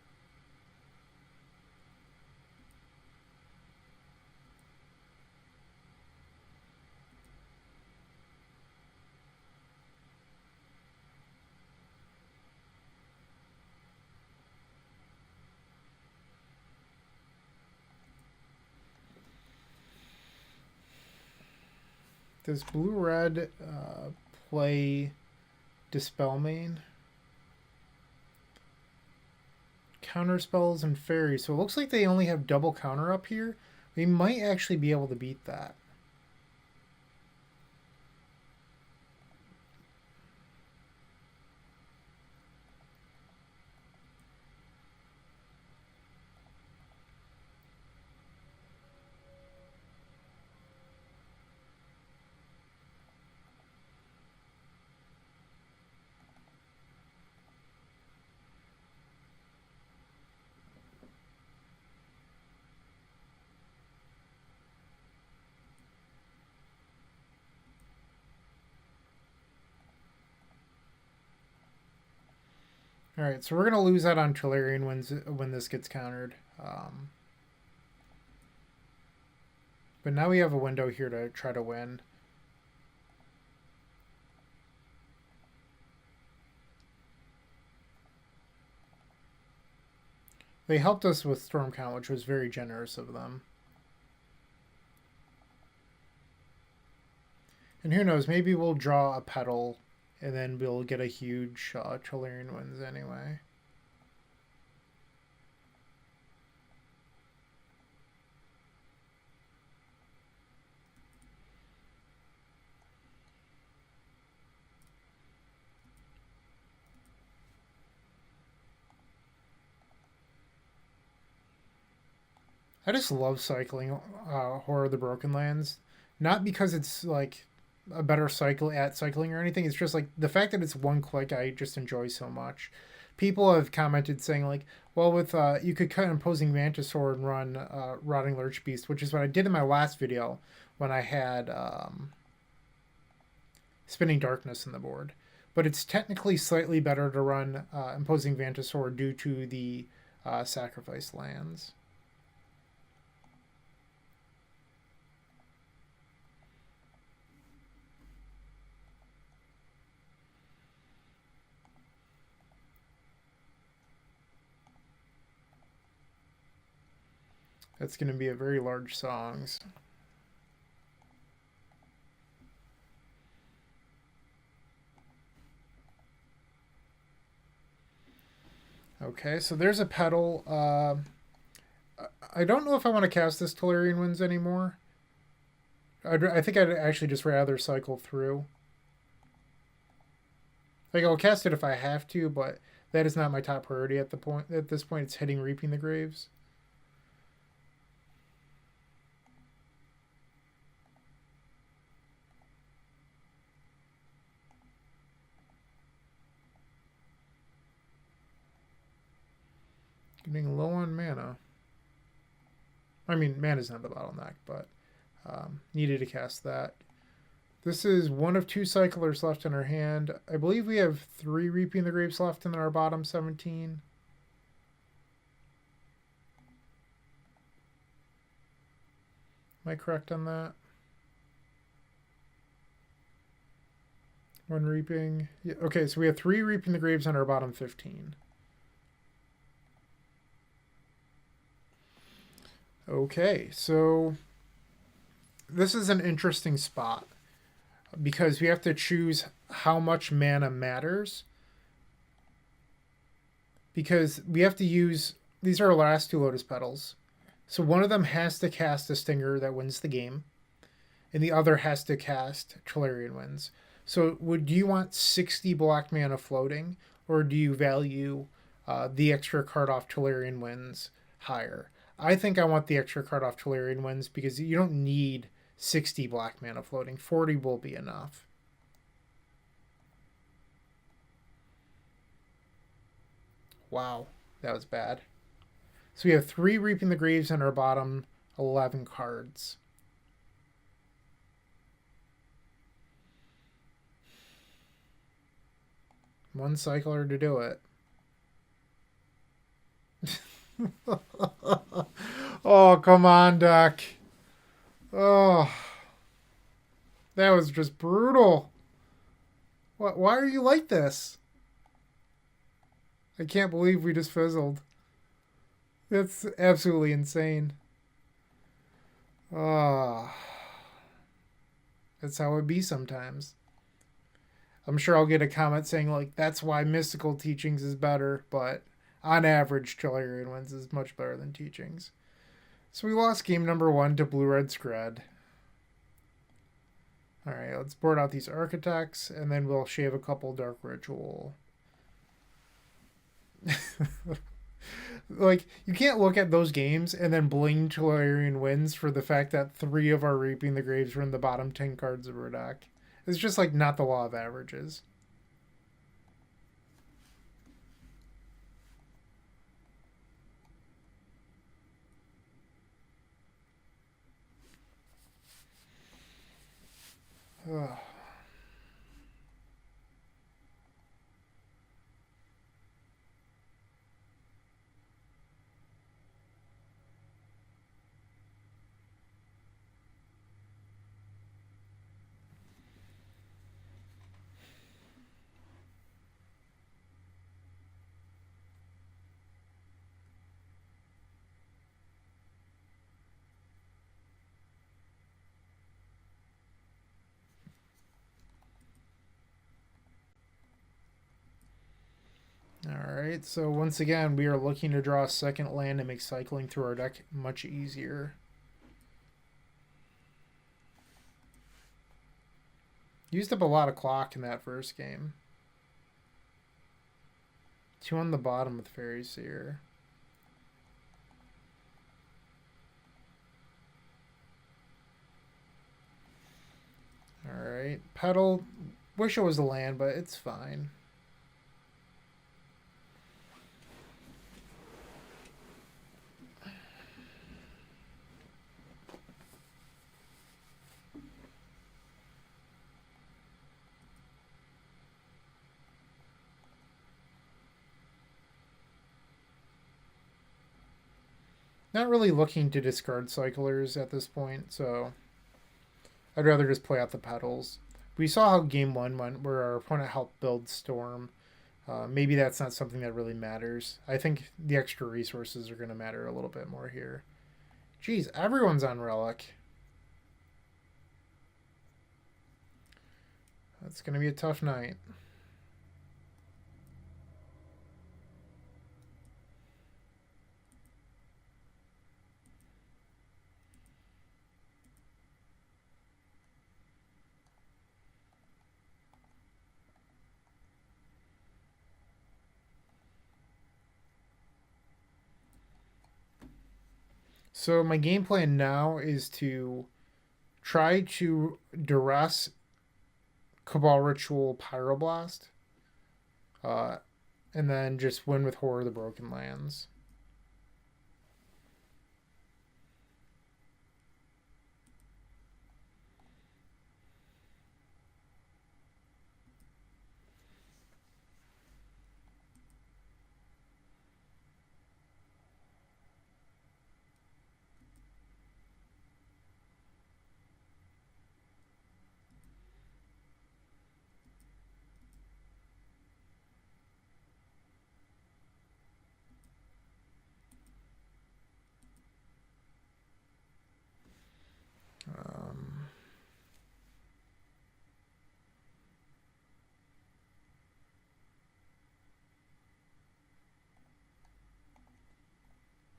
Does blue-red play Dispel Main? Counter spells and fairies. So it looks like they only have double counter up here. We might actually be able to beat that. Alright, so we're going to lose out on Trilarian when this gets countered. But now we have a window here to try to win. They helped us with Storm Count, which was very generous of them. And who knows, maybe we'll draw a Petal, and then we'll get a huge Trilarian Winds anyway. I just love cycling Horror of the Broken Lands. Not because it's like a better cycle at cycling or anything. It's just like the fact that it's one click I just enjoy so much. People have commented saying like, well, with you could cut Imposing Mantisaur and run Rotting Lurch Beast, which is what I did in my last video when I had Spinning Darkness in the board. But it's technically slightly better to run Imposing Mantisaur due to the sacrifice lands. That's going to be a very large songs. Okay, so there's a Petal. I don't know if I want to cast this Tolarian Winds anymore. I think I'd actually just rather cycle through. Like, I'll cast it if I have to, but that is not my top priority at this point. It's hitting Reaping the Graves. Getting low on mana. I mean, mana's not the bottleneck, but needed to cast that. This is one of 2 cyclers left in our hand. I believe we have 3 Reaping the Graves left in our bottom 17. Am I correct on that? 1 Reaping. Yeah, okay, so we have 3 Reaping the Graves on our bottom 15. Okay, so this is an interesting spot because we have to choose how much mana matters. Because we have to use, these are our last 2 Lotus Petals. So one of them has to cast a Stinger that wins the game, and the other has to cast Tolarian Winds. So do you want 60 black mana floating, or do you value the extra card off Tolarian Winds higher? I think I want the extra card off Tolarian Winds because you don't need 60 black mana floating. 40 will be enough. Wow, that was bad. So we have 3 Reaping the Graves in our bottom 11 cards. One cycler to do it. Oh, come on, Duck. Oh, that was just brutal. Why are you like this? I can't believe we just fizzled. That's absolutely insane. Ah, that's how it be sometimes. I'm sure I'll get a comment saying, like, that's why Mystical Teachings is better, but on average, Tolarian Winds is much better than Teachings. So we lost game number 1 to Blue-Red Scred. Alright, let's board out these Architects, and then we'll shave a couple Dark Ritual. Like, you can't look at those games and then blame Tolarian Winds for the fact that 3 of our Reaping the Graves were in the bottom 10 cards of our deck. It's just, like, not the law of averages. Ugh. Alright, so once again, we are looking to draw a second land and make cycling through our deck much easier. Used up a lot of clock in that first game. 2 on the bottom with Fairies here. Alright, Petal. Wish it was a land, but it's fine. Not really looking to discard cyclers at this point, so I'd rather just play out the petals. We saw how game 1 went, where our opponent helped build Storm. Maybe that's not something that really matters. I think the extra resources are going to matter a little bit more here. Jeez, everyone's on Relic. That's going to be a tough night. So my game plan now is to try to duress Cabal Ritual Pyroblast, and then just win with Horror of the Broken Lands.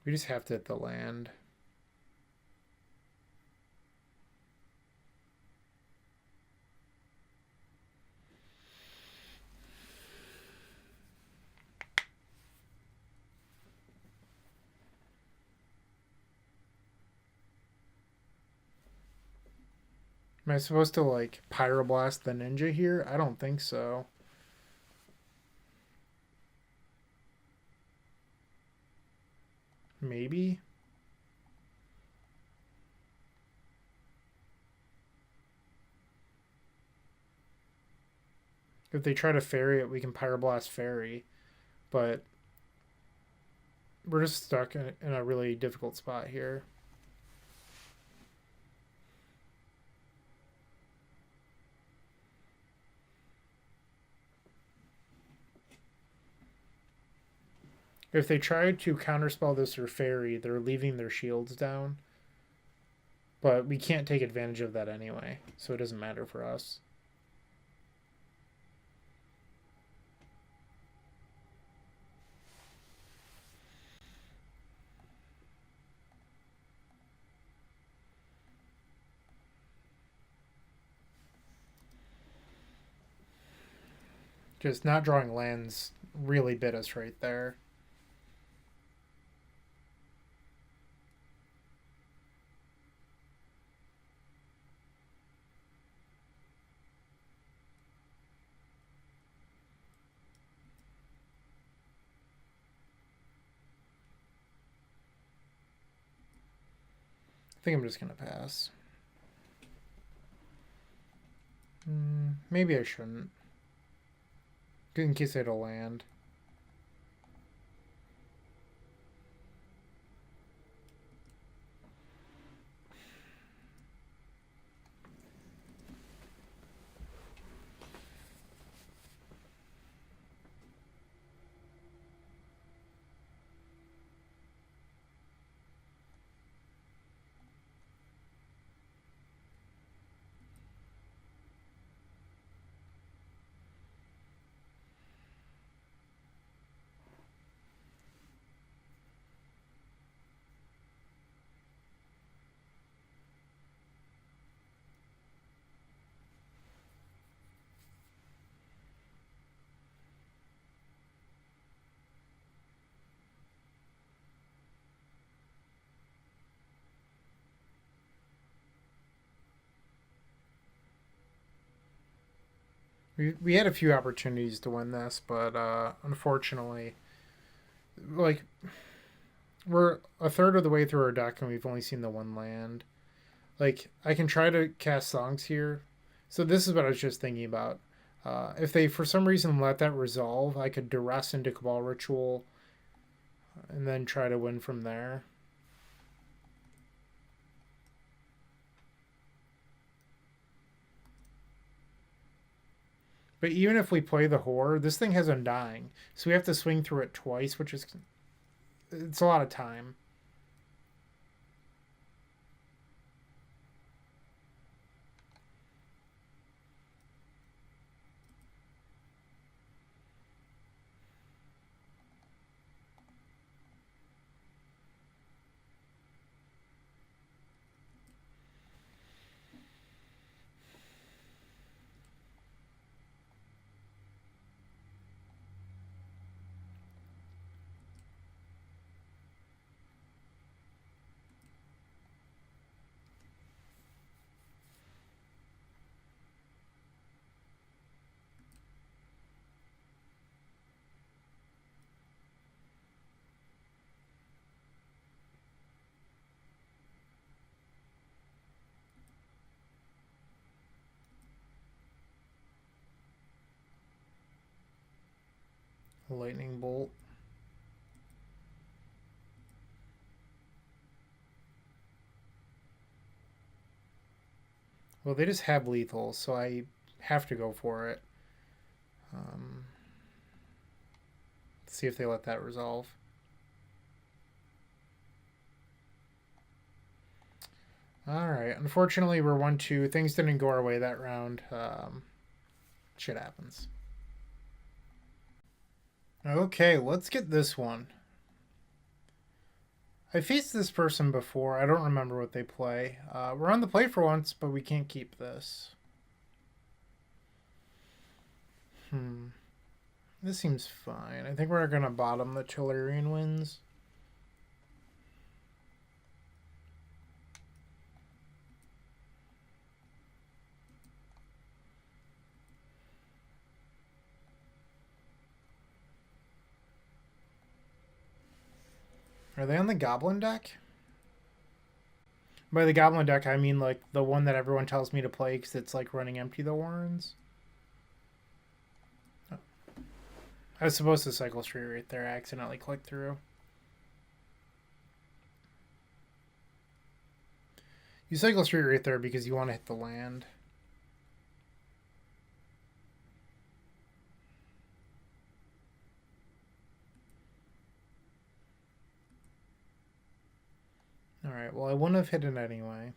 We just have to hit the land. Am I supposed to, like, Pyroblast the ninja here? I don't think so. Maybe? If they try to fairy it, we can Pyroblast fairy. But we're just stuck in a really difficult spot here. If they try to counterspell this or fairy, they're leaving their shields down. But we can't take advantage of that anyway, so it doesn't matter for us. Just not drawing lands really bit us right there. I think I'm just going to pass. Maybe I shouldn't. In case I had a land. We had a few opportunities to win this, but unfortunately, like, we're a third of the way through our deck and we've only seen the one land. Like, I can try to cast songs here. So this is what I was just thinking about. If they, for some reason, let that resolve, I could duress into Cabal Ritual and then try to win from there. But even if we play the Horror, this thing has Undying. So we have to swing through it twice, which is... it's a lot of time. Lightning Bolt. Well, they just have lethal, so I have to go for it. See if they let that resolve. Alright, unfortunately we're 1-2. Things didn't go our way that round. Shit happens. Okay, let's get this one. I faced this person before. I don't remember what they play. We're on the play for once, but we can't keep this. This seems fine. I think we're going to bottom the Tillerian Winds. Are they on the Goblin deck? By the Goblin deck, I mean like the one that everyone tells me to play because it's like running Empty the Warrens. Oh. I was supposed to cycle Street right there. I accidentally clicked through. You cycle Street right there because you want to hit the land. Alright, well I wouldn't have hit it anyway.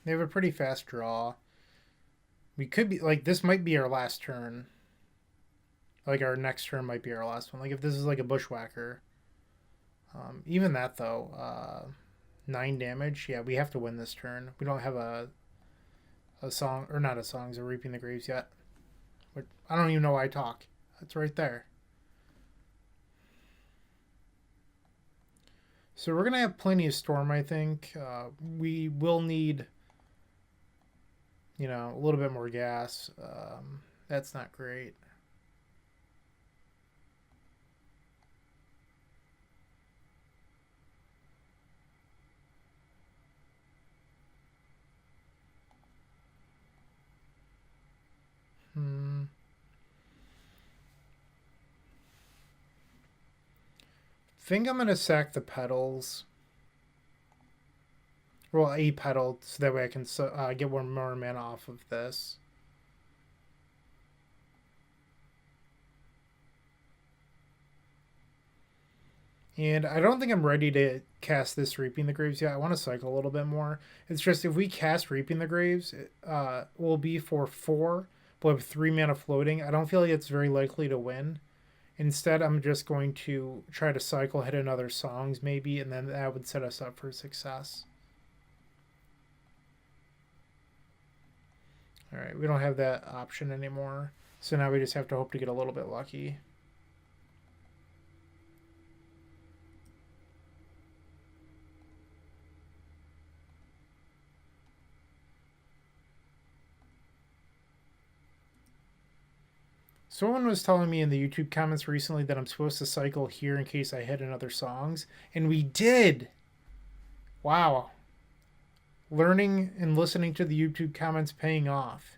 They have a pretty fast draw. We could be, like, this might be our last turn. Like, our next turn might be our last one. Like, if this is like a Bushwhacker. Even that, though. 9 damage. Yeah, we have to win this turn. We don't have a song, or not a song, it's a Reaping the Graves yet. I don't even know why I talk. It's right there. So we're going to have plenty of Storm, I think. We will need, you know, a little bit more gas. That's not great. Think I'm going to sack the petals. Well, a petal, so that way I can get one more mana off of this. And I don't think I'm ready to cast this Reaping the Graves yet. I want to cycle a little bit more. It's just if we cast Reaping the Graves, it will be for 4, but we have 3 mana floating. I don't feel like it's very likely to win. Instead, I'm just going to try to cycle, hit another songs maybe, and then that would set us up for success. Alright, we don't have that option anymore. So now we just have to hope to get a little bit lucky. Someone was telling me in the YouTube comments recently that I'm supposed to cycle here in case I hit another songs. And we did! Wow. Learning and listening to the YouTube comments paying off.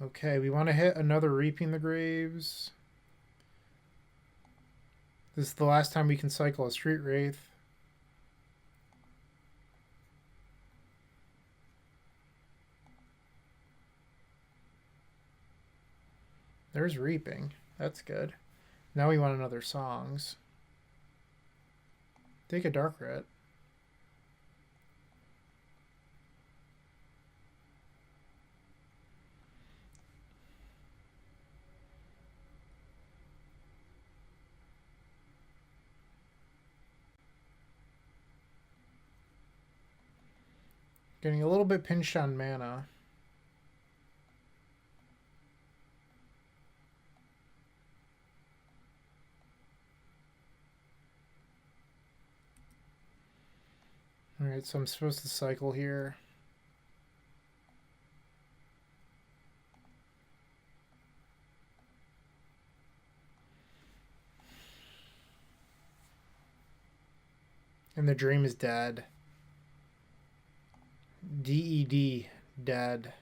Okay, we want to hit another Reaping the Graves. This is the last time we can cycle a Street Wraith. There's Reaping. That's good. Now we want another songs. Take a Dark Rat. Getting a little bit pinched on mana. Alright, so I'm supposed to cycle here. And the dream is dead. DED, dead.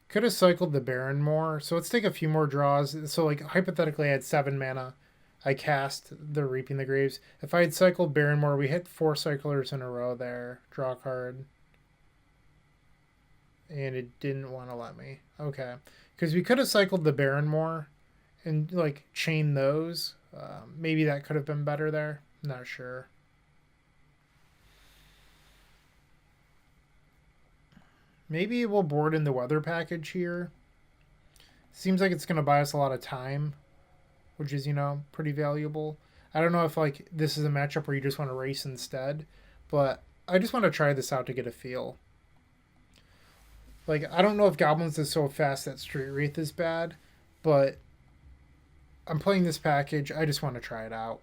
Could have cycled the Baron more. So let's take a few more draws. So like hypothetically I had 7 mana. I cast the Reaping the Graves. If I had cycled Baron more, we hit 4 cyclers in a row there. Draw a card. And it didn't want to let me. Okay. Because we could have cycled the Baron more and, like, chain those. Maybe that could have been better there. Not sure. Maybe we'll board in the weather package here. Seems like it's going to buy us a lot of time, which is, pretty valuable. I don't know if, like, this is a matchup where you just want to race instead, but I just want to try this out to get a feel. Like, I don't know if Goblins is so fast that Street Wraith is bad, but I'm playing this package. I just want to try it out.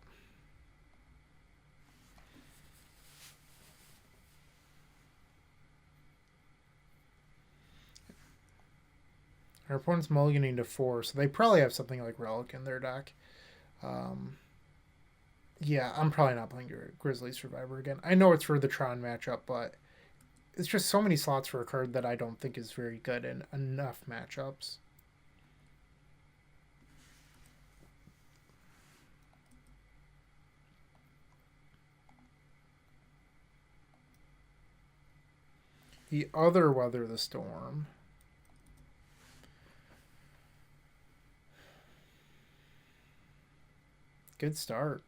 Our opponent's mulliganing to 4, so they probably have something like Relic in their deck. Yeah, I'm probably not playing Grisly Survivor again. I know it's for the Tron matchup, but it's just so many slots for a card that I don't think is very good in enough matchups. The other Weather the Storm. Good start.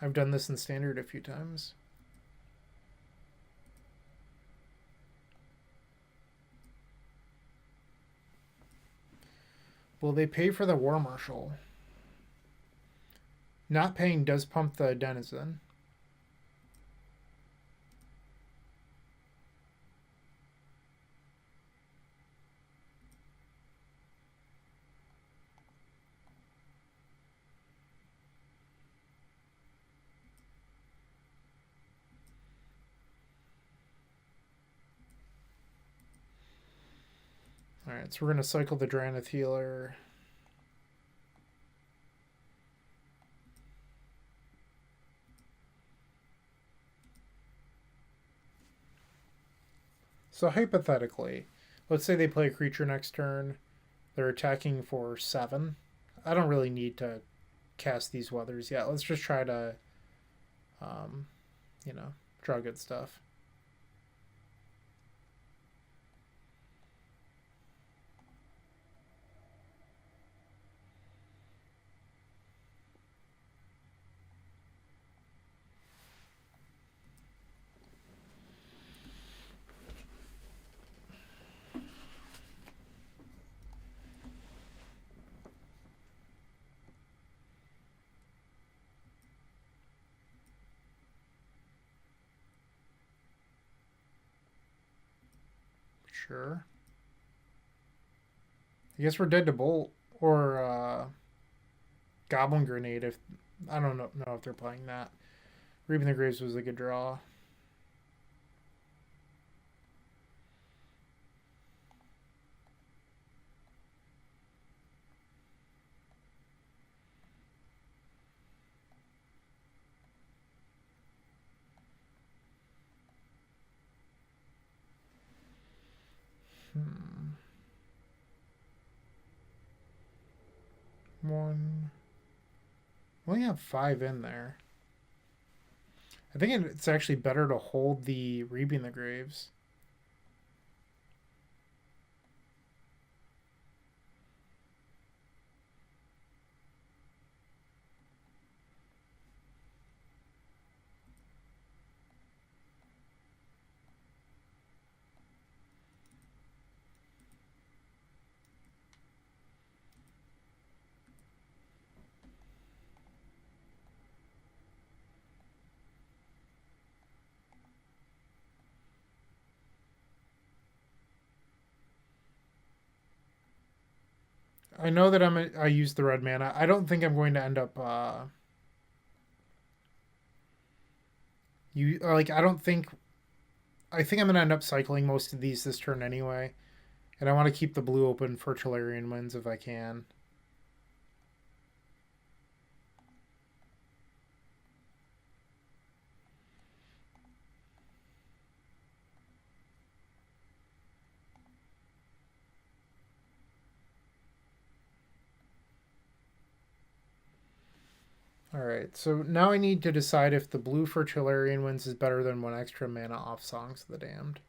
I've done this in Standard a few times. Will they pay for the War Marshal? Not paying does pump the Denizen. Alright, so we're going to cycle the Drannith Healer. So hypothetically, let's say they play a creature next turn. They're attacking for 7. I don't really need to cast these weathers yet. Let's just try to, draw good stuff. Sure. I guess we're dead to Bolt or Goblin Grenade. If I don't know if they're playing that. Reaping the Graves was a good draw. One. We only have 5 in there. I think it's actually better to hold the Reaping the Graves. I know that I used the red mana. I don't think I'm going to end up I don't think I think I'm going to end up cycling most of these this turn anyway. And I want to keep the blue open for Tolarian Winds if I can. Alright, so now I need to decide if the blue for Tolarian Winds is better than 1 extra mana off Songs of the Damned.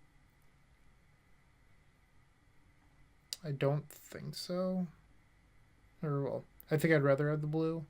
I don't think so. Or, well, I think I'd rather have the blue.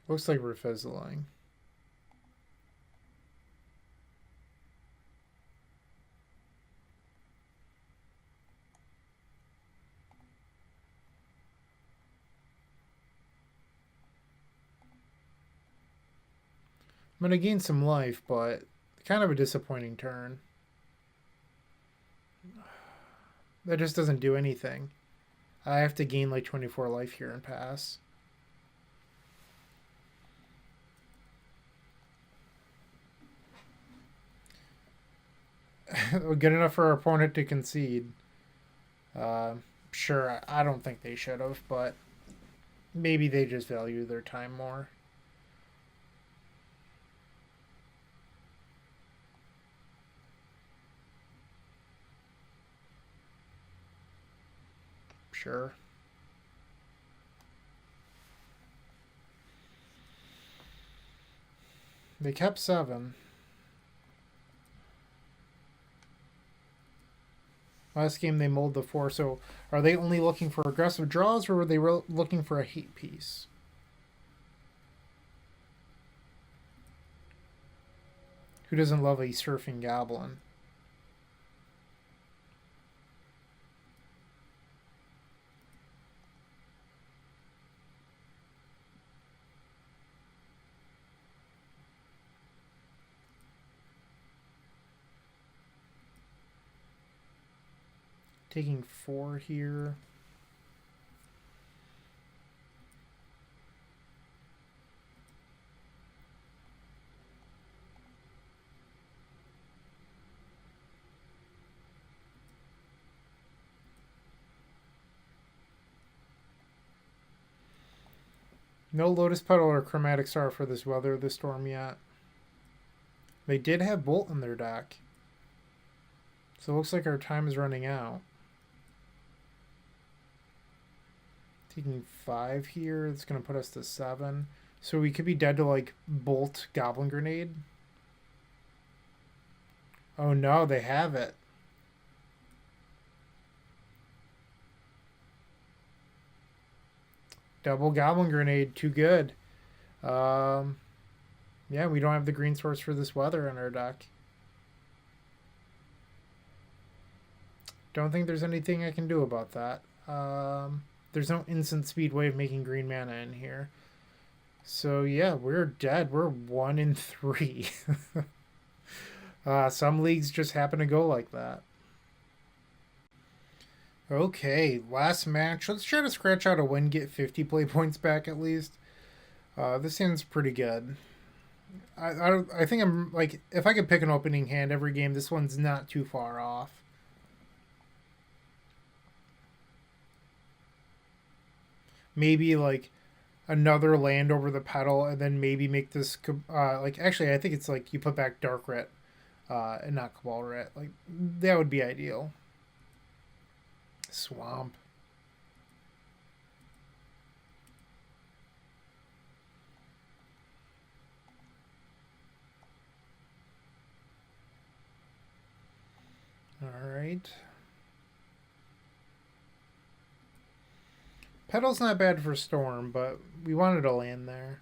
Looks like we're fizzling. I'm going to gain some life, but kind of a disappointing turn. That just doesn't do anything. I have to gain like 24 life here and pass. Good enough for our opponent to concede. Sure, I don't think they should have, but maybe they just value their time more. Sure. They kept 7. Last game they mulled the 4, so are they only looking for aggressive draws or were they looking for a hate piece? Who doesn't love a surfing goblin? Taking 4 here. No Lotus Petal or Chromatic Star for this Weather the Storm yet. They did have Bolt in their deck. So it looks like our time is running out. Taking 5 here. It's going to put us to 7. So we could be dead to like Bolt Goblin Grenade. Oh no, they have it. Double Goblin Grenade, too good. Yeah, we don't have the green source for this Weather in our deck. Don't think there's anything I can do about that. There's no instant speed way of making green mana in here. So yeah, we're dead. We're 1 in 3. Some leagues just happen to go like that. Okay, last match. Let's try to scratch out a win, get 50 play points back at least. This hand's pretty good. I think I'm like, if I could pick an opening hand every game, this one's not too far off. Maybe like another land over the pedal, and then maybe make this like actually I think it's like you put back Dark Ret, and not Cabal Ret. Like that would be ideal. Swamp. All right. Pedal's not bad for Storm, but we wanted to land there.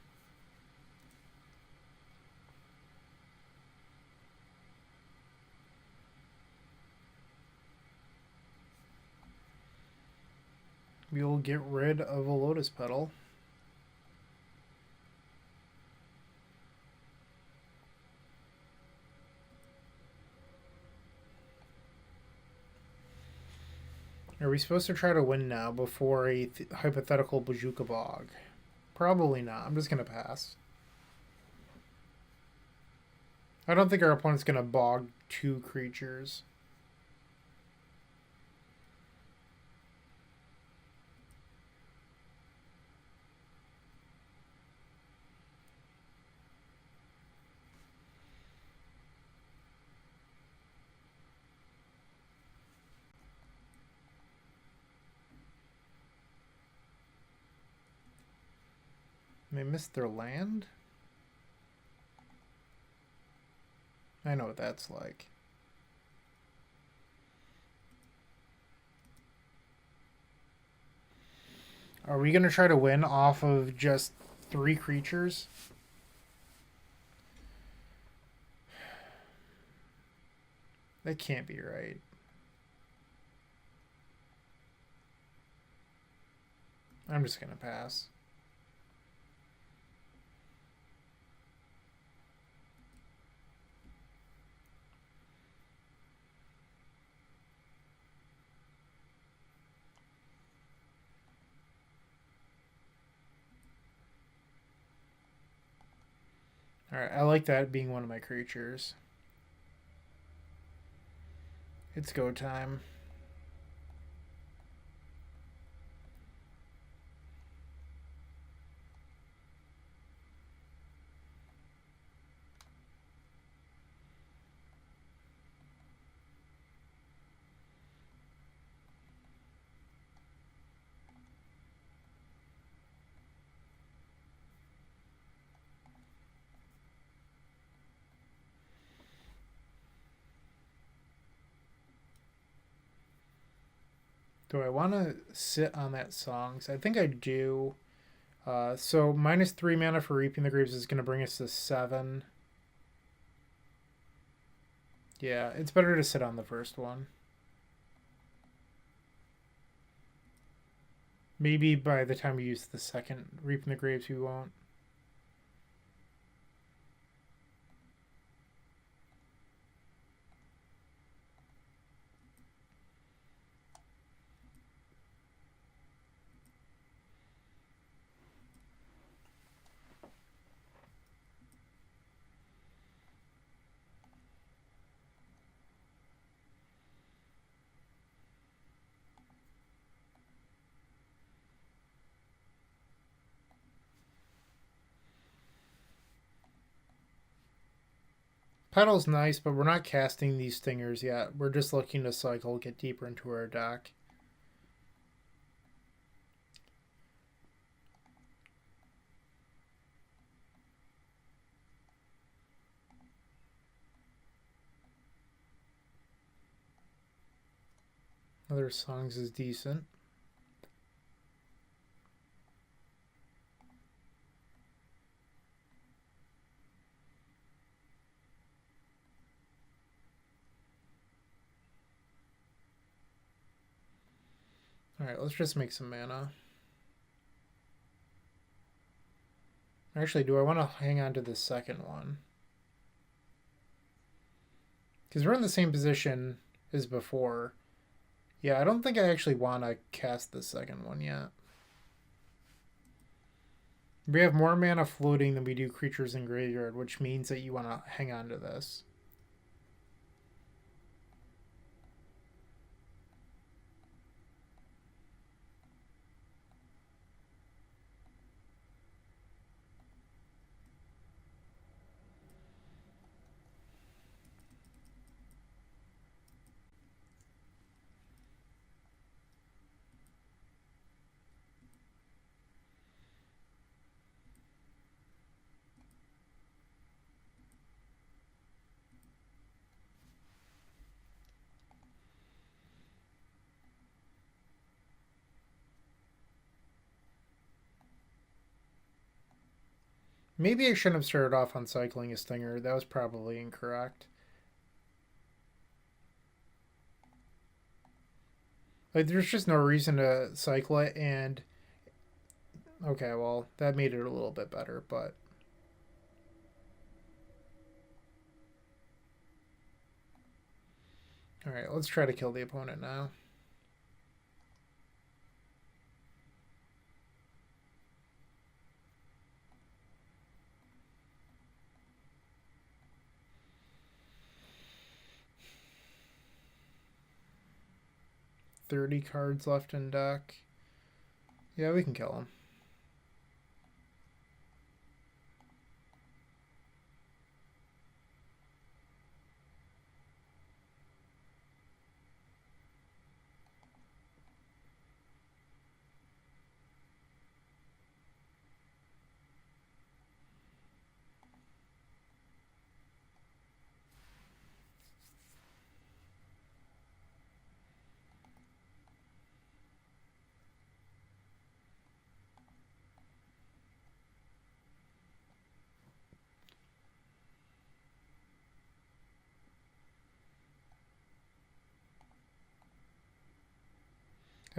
We will get rid of a Lotus Petal. Are we supposed to try to win now before a hypothetical Bojuka Bog? Probably not. I'm just going to pass. I don't think our opponent's going to bog 2 creatures. They missed their land? I know what that's like. Are we going to try to win off of just 3 creatures? That can't be right. I'm just going to pass. Alright, I like that being one of my creatures. It's go time. Do I want to sit on that songs? I think I do. So -3 mana for Reaping the Graves is going to bring us to 7. Yeah, it's better to sit on the first one. Maybe by the time we use the second Reaping the Graves, we won't. Pedal's nice, but we're not casting these stingers yet. We're just looking to cycle, get deeper into our deck. Other songs is decent. Alright, let's just make some mana. Actually, do I want to hang on to the second one? Because we're in the same position as before. Yeah, I don't think I actually want to cast the second one yet. We have more mana floating than we do creatures in graveyard, which means that you want to hang on to this. Maybe I shouldn't have started off on cycling a stinger. That was probably incorrect. Like, there's just no reason to cycle it, and... Okay, well, that made it a little bit better, but... Alright, let's try to kill the opponent now. $30 cards left in deck. Yeah, we can kill him.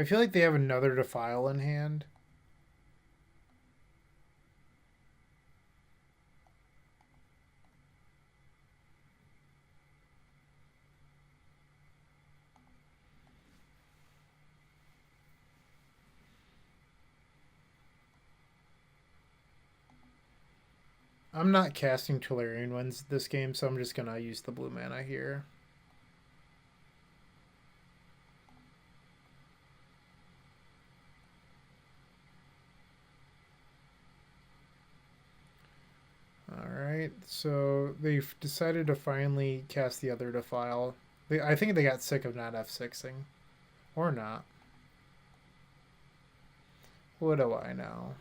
I feel like they have another Defile in hand. I'm not casting Tolarian Winds this game, so I'm just going to use the blue mana here. Alright, so they've decided to finally cast the other Defile. I think they got sick of not F6ing. Or not. What do I know?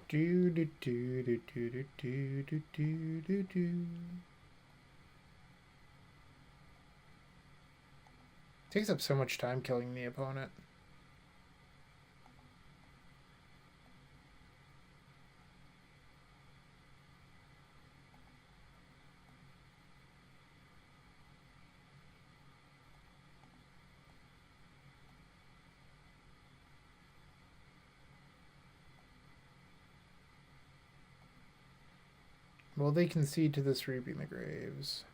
Do do do do do do do do do do. Takes up so much time killing the opponent. Will they concede to this Reaping the Graves?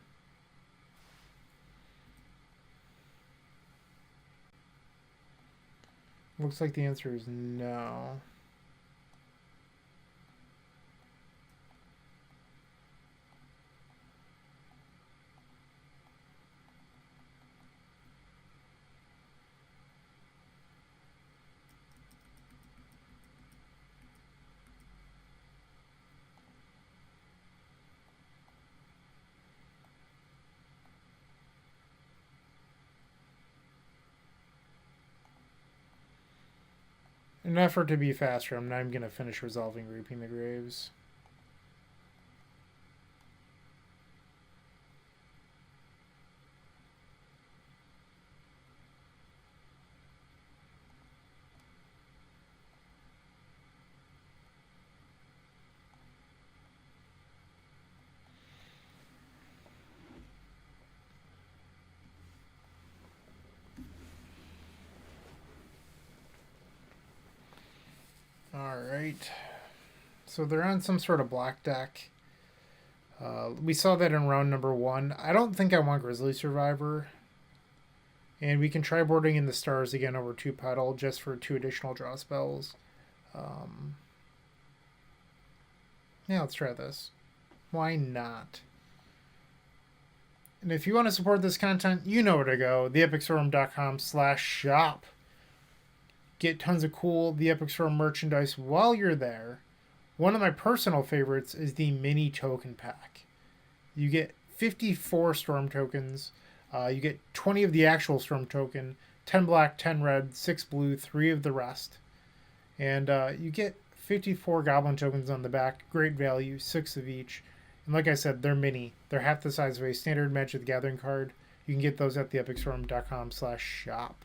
Looks like the answer is no. In an effort to be faster, I'm not even going to finish resolving Reaping the Graves. Alright. So they're on some sort of black deck. We saw that in round number 1. I don't think I want Grisly Survivor. And we can try boarding in the stars again over 2 Petal just for 2 additional draw spells. Yeah, let's try this. Why not? And if you want to support this content, you know where to go. theepicstorm.com/shop. Get tons of cool The Epic Storm merchandise while you're there. One of my personal favorites is the mini token pack. You get 54 Storm tokens. You get 20 of the actual Storm token, 10 black, 10 red, 6 blue, 3 of the rest. And you get 54 Goblin tokens on the back. Great value, 6 of each. And like I said, they're mini. They're half the size of a standard Magic the Gathering card. You can get those at theepicstorm.com/shop.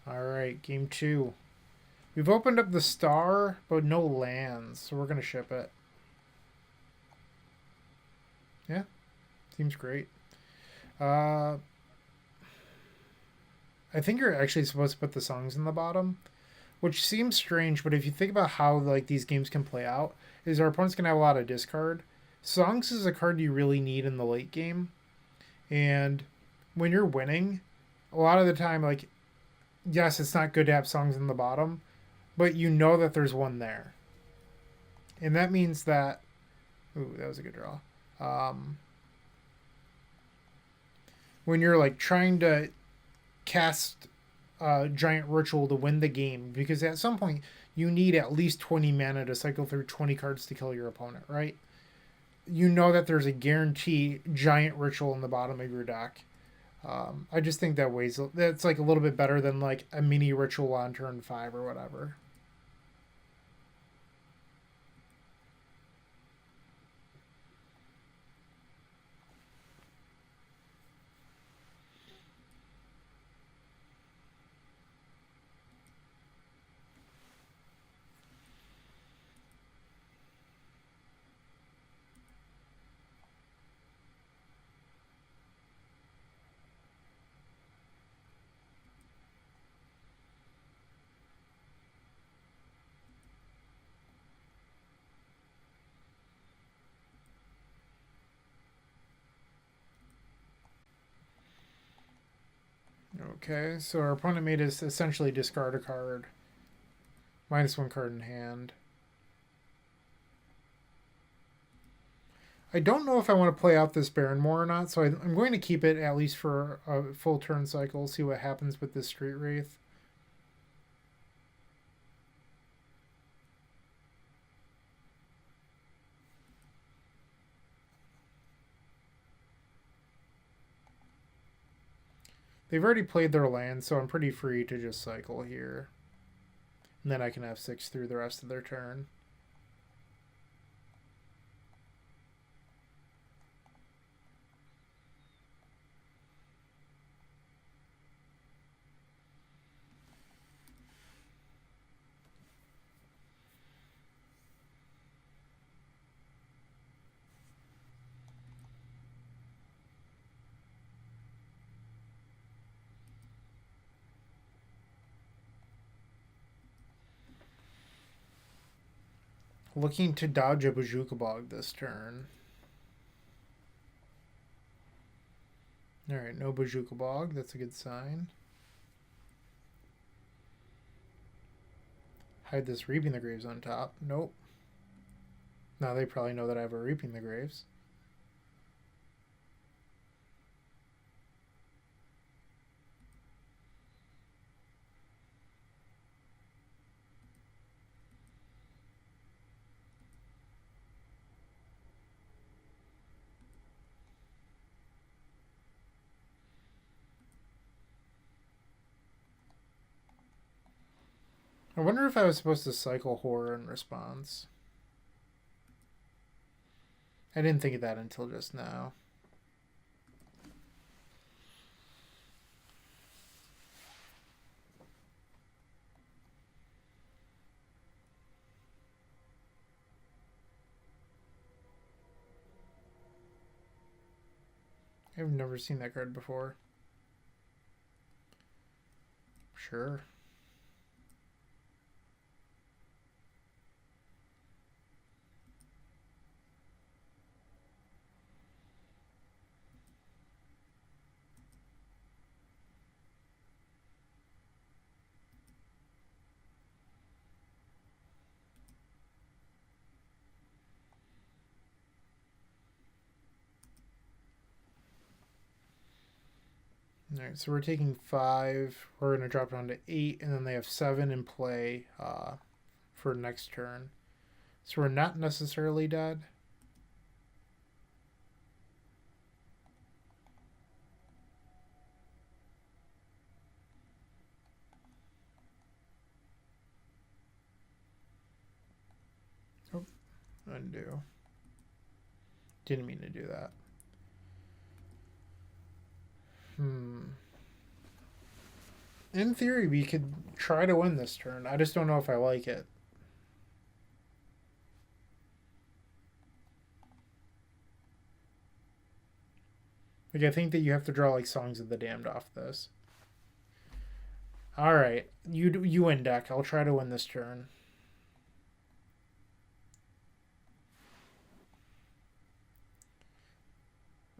Alright, game 2. We've opened up the star, but no lands, so we're going to ship it. Yeah, seems great. I think you're actually supposed to put the songs in the bottom, which seems strange, but if you think about how like these games can play out, is our opponent's going to have a lot of discard. Songs is a card you really need in the late game, and when you're winning, a lot of the time, like, yes, it's not good to have songs in the bottom, but you know that there's one there. And that means that... Ooh, that was a good draw. When you're like trying to cast a giant ritual to win the game, because at some point you need at least 20 mana to cycle through 20 cards to kill your opponent, right? You know that there's a guarantee giant ritual in the bottom of your deck. I just think that's like a little bit better than like a mini ritual on turn 5 or whatever. Okay, so our opponent made us essentially discard a card. -1 card in hand. I don't know if I want to play out this Baron more or not, so I'm going to keep it at least for a full turn cycle, see what happens with this Street Wraith. They've already played their land, so I'm pretty free to just cycle here. And then I can F6 through the rest of their turn. Looking to dodge a Bojuka Bog this turn. Alright, no Bojuka Bog. That's a good sign. Hide this Reaping the Graves on top. Nope. Now they probably know that I have a Reaping the Graves. I wonder if I was supposed to cycle Horror in response. I didn't think of that until just now. I've never seen that card before. Sure. Alright, so we're taking 5. We're going to drop down to 8, and then they have 7 in play for next turn. So we're not necessarily dead. Oh, undo. Didn't mean to do that. In theory, we could try to win this turn. I just don't know if I like it. Like, I think that you have to draw, like, Songs of the Damned off this. Alright, you win, deck. I'll try to win this turn.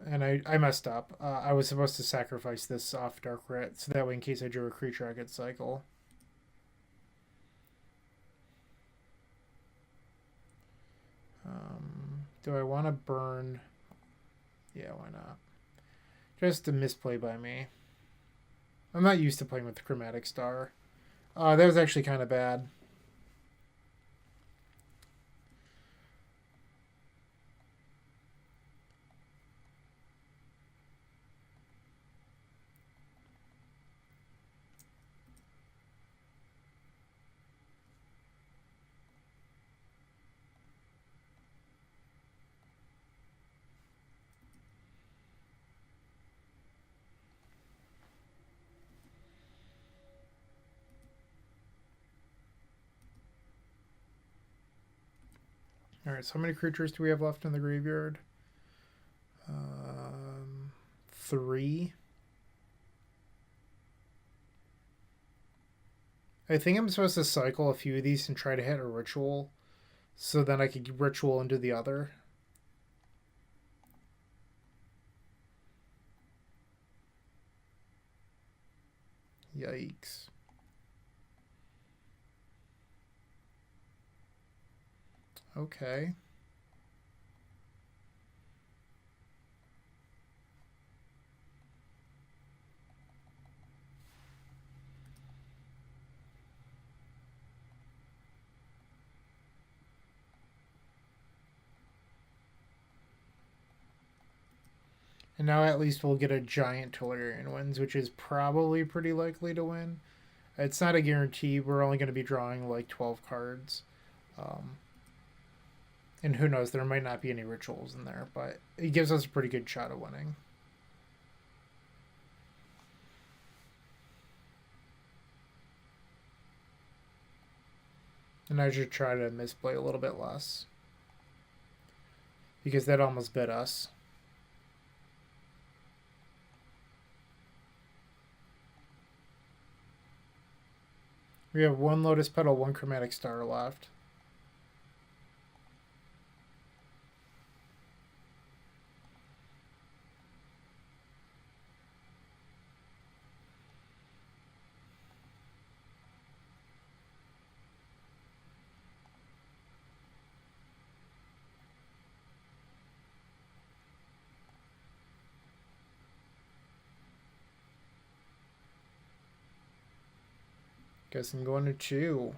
And I messed up. I was supposed to sacrifice this off Dark Rit, so that way in case I drew a creature I could cycle. Do I want to burn? Yeah, why not? Just a misplay by me. I'm not used to playing with the Chromatic Star. That was actually kind of bad. Alright, so how many creatures do we have left in the graveyard? 3. I think I'm supposed to cycle a few of these and try to hit a ritual, so then I could ritual into the other. Yikes. Okay. And now at least we'll get a giant Tolarian wins, which is probably pretty likely to win. It's not a guarantee. We're only going to be drawing like 12 cards. And who knows, there might not be any rituals in there, but it gives us a pretty good shot of winning. And I should try to misplay a little bit less, because that almost bit us. We have 1 Lotus Petal, 1 Chromatic Star left. Guess I'm going to chew.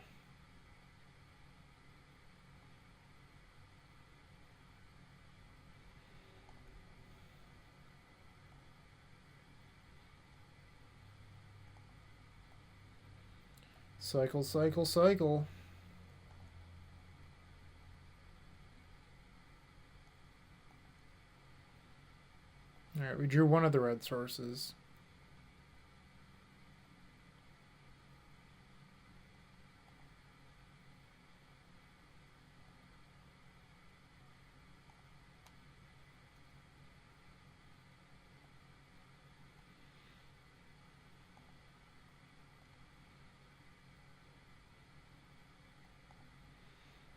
Cycle, cycle, cycle. Alright, we drew one of the red sources.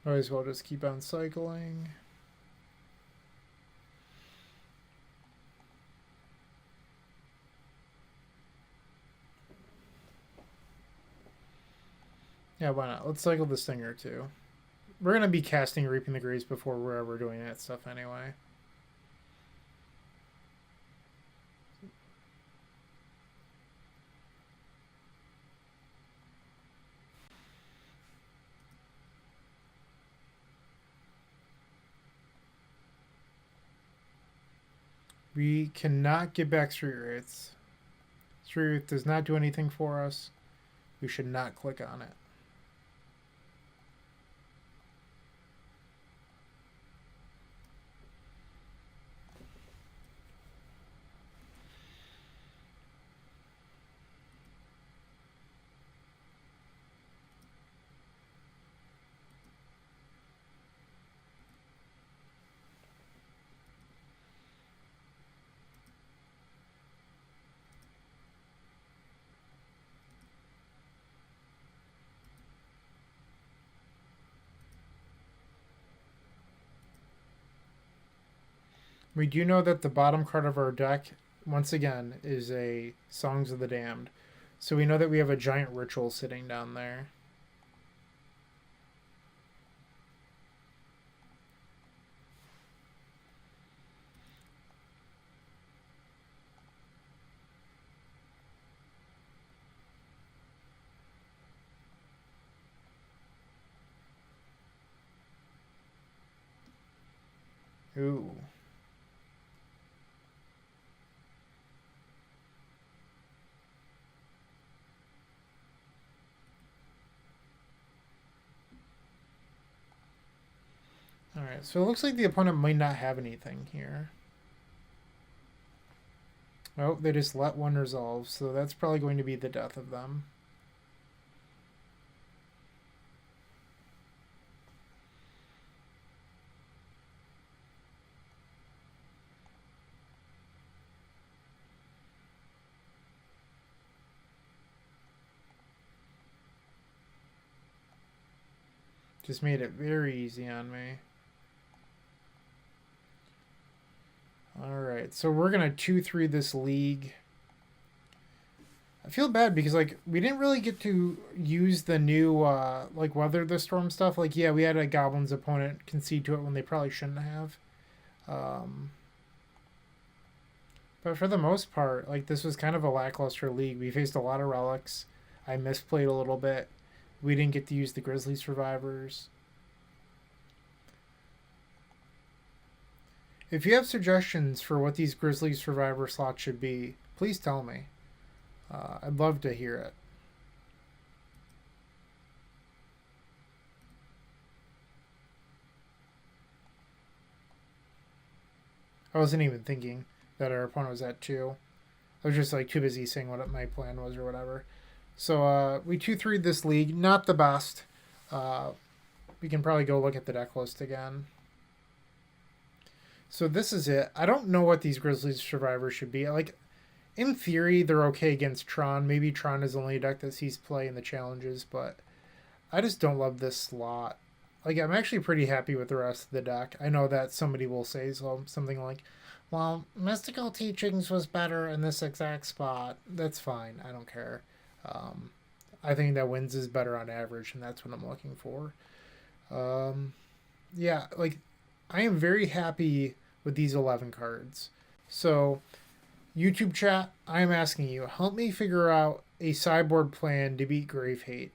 Might as well just keep on cycling. Yeah, why not? Let's cycle this thing or two. We're going to be casting Reaping the Graves before we're ever doing that stuff anyway. We cannot get back Street Wraiths. Street Wraith does not do anything for us. We should not click on it. We do know that the bottom card of our deck, once again, is a Songs of the Damned. So we know that we have a giant ritual sitting down there. Ooh. Alright, so it looks like the opponent might not have anything here. Oh, they just let one resolve, so that's probably going to be the death of them. Just made it very easy on me. Alright, so we're going to 2-3 this league. I feel bad because, like, we didn't really get to use the new, like, Weather the Storm stuff. Like, yeah, we had a Goblins opponent concede to it when they probably shouldn't have. But for the most part, like, this was kind of a lackluster league. We faced a lot of relics. I misplayed a little bit. We didn't get to use the Grisly Survivors. If you have suggestions for what these Grisly Survivor slots should be, please tell me. I'd love to hear it. I wasn't even thinking that our opponent was at 2. I was just like too busy saying what my plan was or whatever. So we 2-3'd this league. Not the best. We can probably go look at the deck list again. So this is it. I don't know what these Grisly Survivors should be. Like, in theory, they're okay against Tron. Maybe Tron is the only deck that sees play in the challenges, but I just don't love this slot. Like, I'm actually pretty happy with the rest of the deck. I know that somebody will say something like, well, Mystical Teachings was better in this exact spot. That's fine. I don't care. I think that wins is better on average, and that's what I'm looking for. Yeah, like, I am very happy with these 11 cards. So, YouTube chat, I'm asking you, help me figure out a sideboard plan to beat Grave Hate.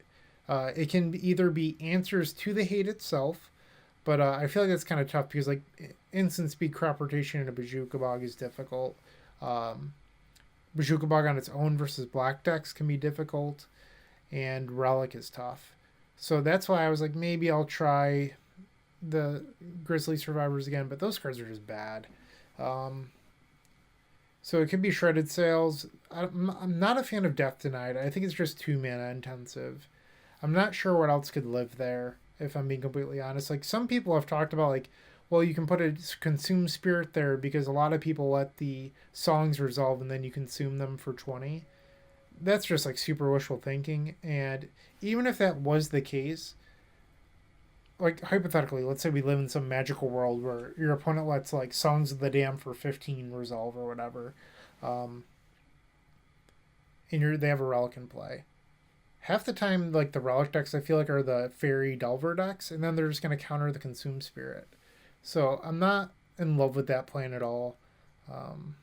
It can either be answers to the hate itself, but I feel like that's kind of tough because, like, instant speed crop rotation in a Bazooka Bog is difficult. Bazooka Bog on its own versus black decks can be difficult, and Relic is tough. So that's why I was like, maybe I'll try the Grisly Survivors again, but those cards are just bad. So it could be Shredded Sails. I'm not a fan of Death Denied. I think it's just 2 mana intensive. I'm not sure what else could live there, if I'm being completely honest. Like, some people have talked about, like, well, you can put a Consume Spirit there because a lot of people let the songs resolve and then you consume them for 20. That's just, like, super wishful thinking. And even if that was the case, like, hypothetically, let's say we live in some magical world where your opponent lets, like, Songs of the Damned for 15 resolve or whatever, and they have a Relic in play. Half the time, like, the Relic decks, I feel like, are the Fairy Delver decks, and then they're just going to counter the Consume Spirit. So I'm not in love with that plan at all. And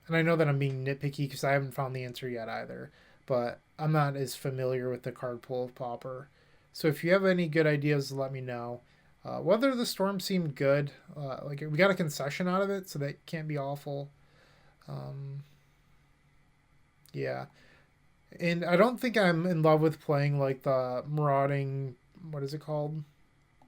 I know that I'm being nitpicky because I haven't found the answer yet either, but I'm not as familiar with the card pool of Pauper. So if you have any good ideas, let me know. Weather the Storm seemed good. Like, we got a concession out of it, so that can't be awful. Yeah. And I don't think I'm in love with playing, like, the Marauding, what is it called?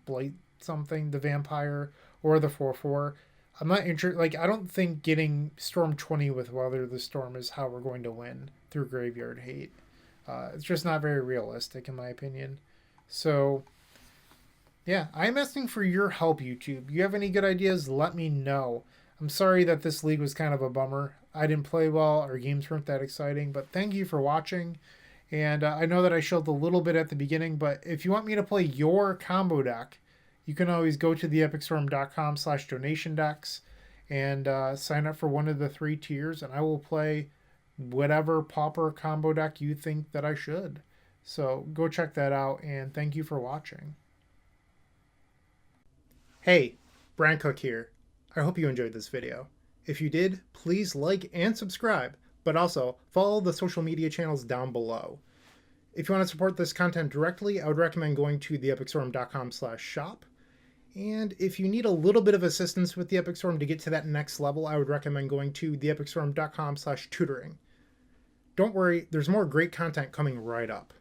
Blight something, the Vampire, or the 4/4. I'm not interested. Like, I don't think getting Storm 20 with Weather the Storm is how we're going to win through Graveyard Hate. It's just not very realistic, in my opinion. So, yeah, I'm asking for your help, YouTube. You have any good ideas? Let me know. I'm sorry that this league was kind of a bummer. I didn't play well. Our games weren't that exciting, but thank you for watching. And I know that I showed a little bit at the beginning, but if you want me to play your combo deck, you can always go to theepicstorm.com/donation decks and sign up for one of the 3 tiers, and I will play whatever Pauper combo deck you think that I should. So go check that out, and thank you for watching. Hey, Bryant Cook here. I hope you enjoyed this video. If you did, please like and subscribe, but also follow the social media channels down below. If you want to support this content directly, I would recommend going to theepicstorm.com/shop. And if you need a little bit of assistance with the Epic Storm to get to that next level, I would recommend going to theepicstorm.com/tutoring. Don't worry, there's more great content coming right up.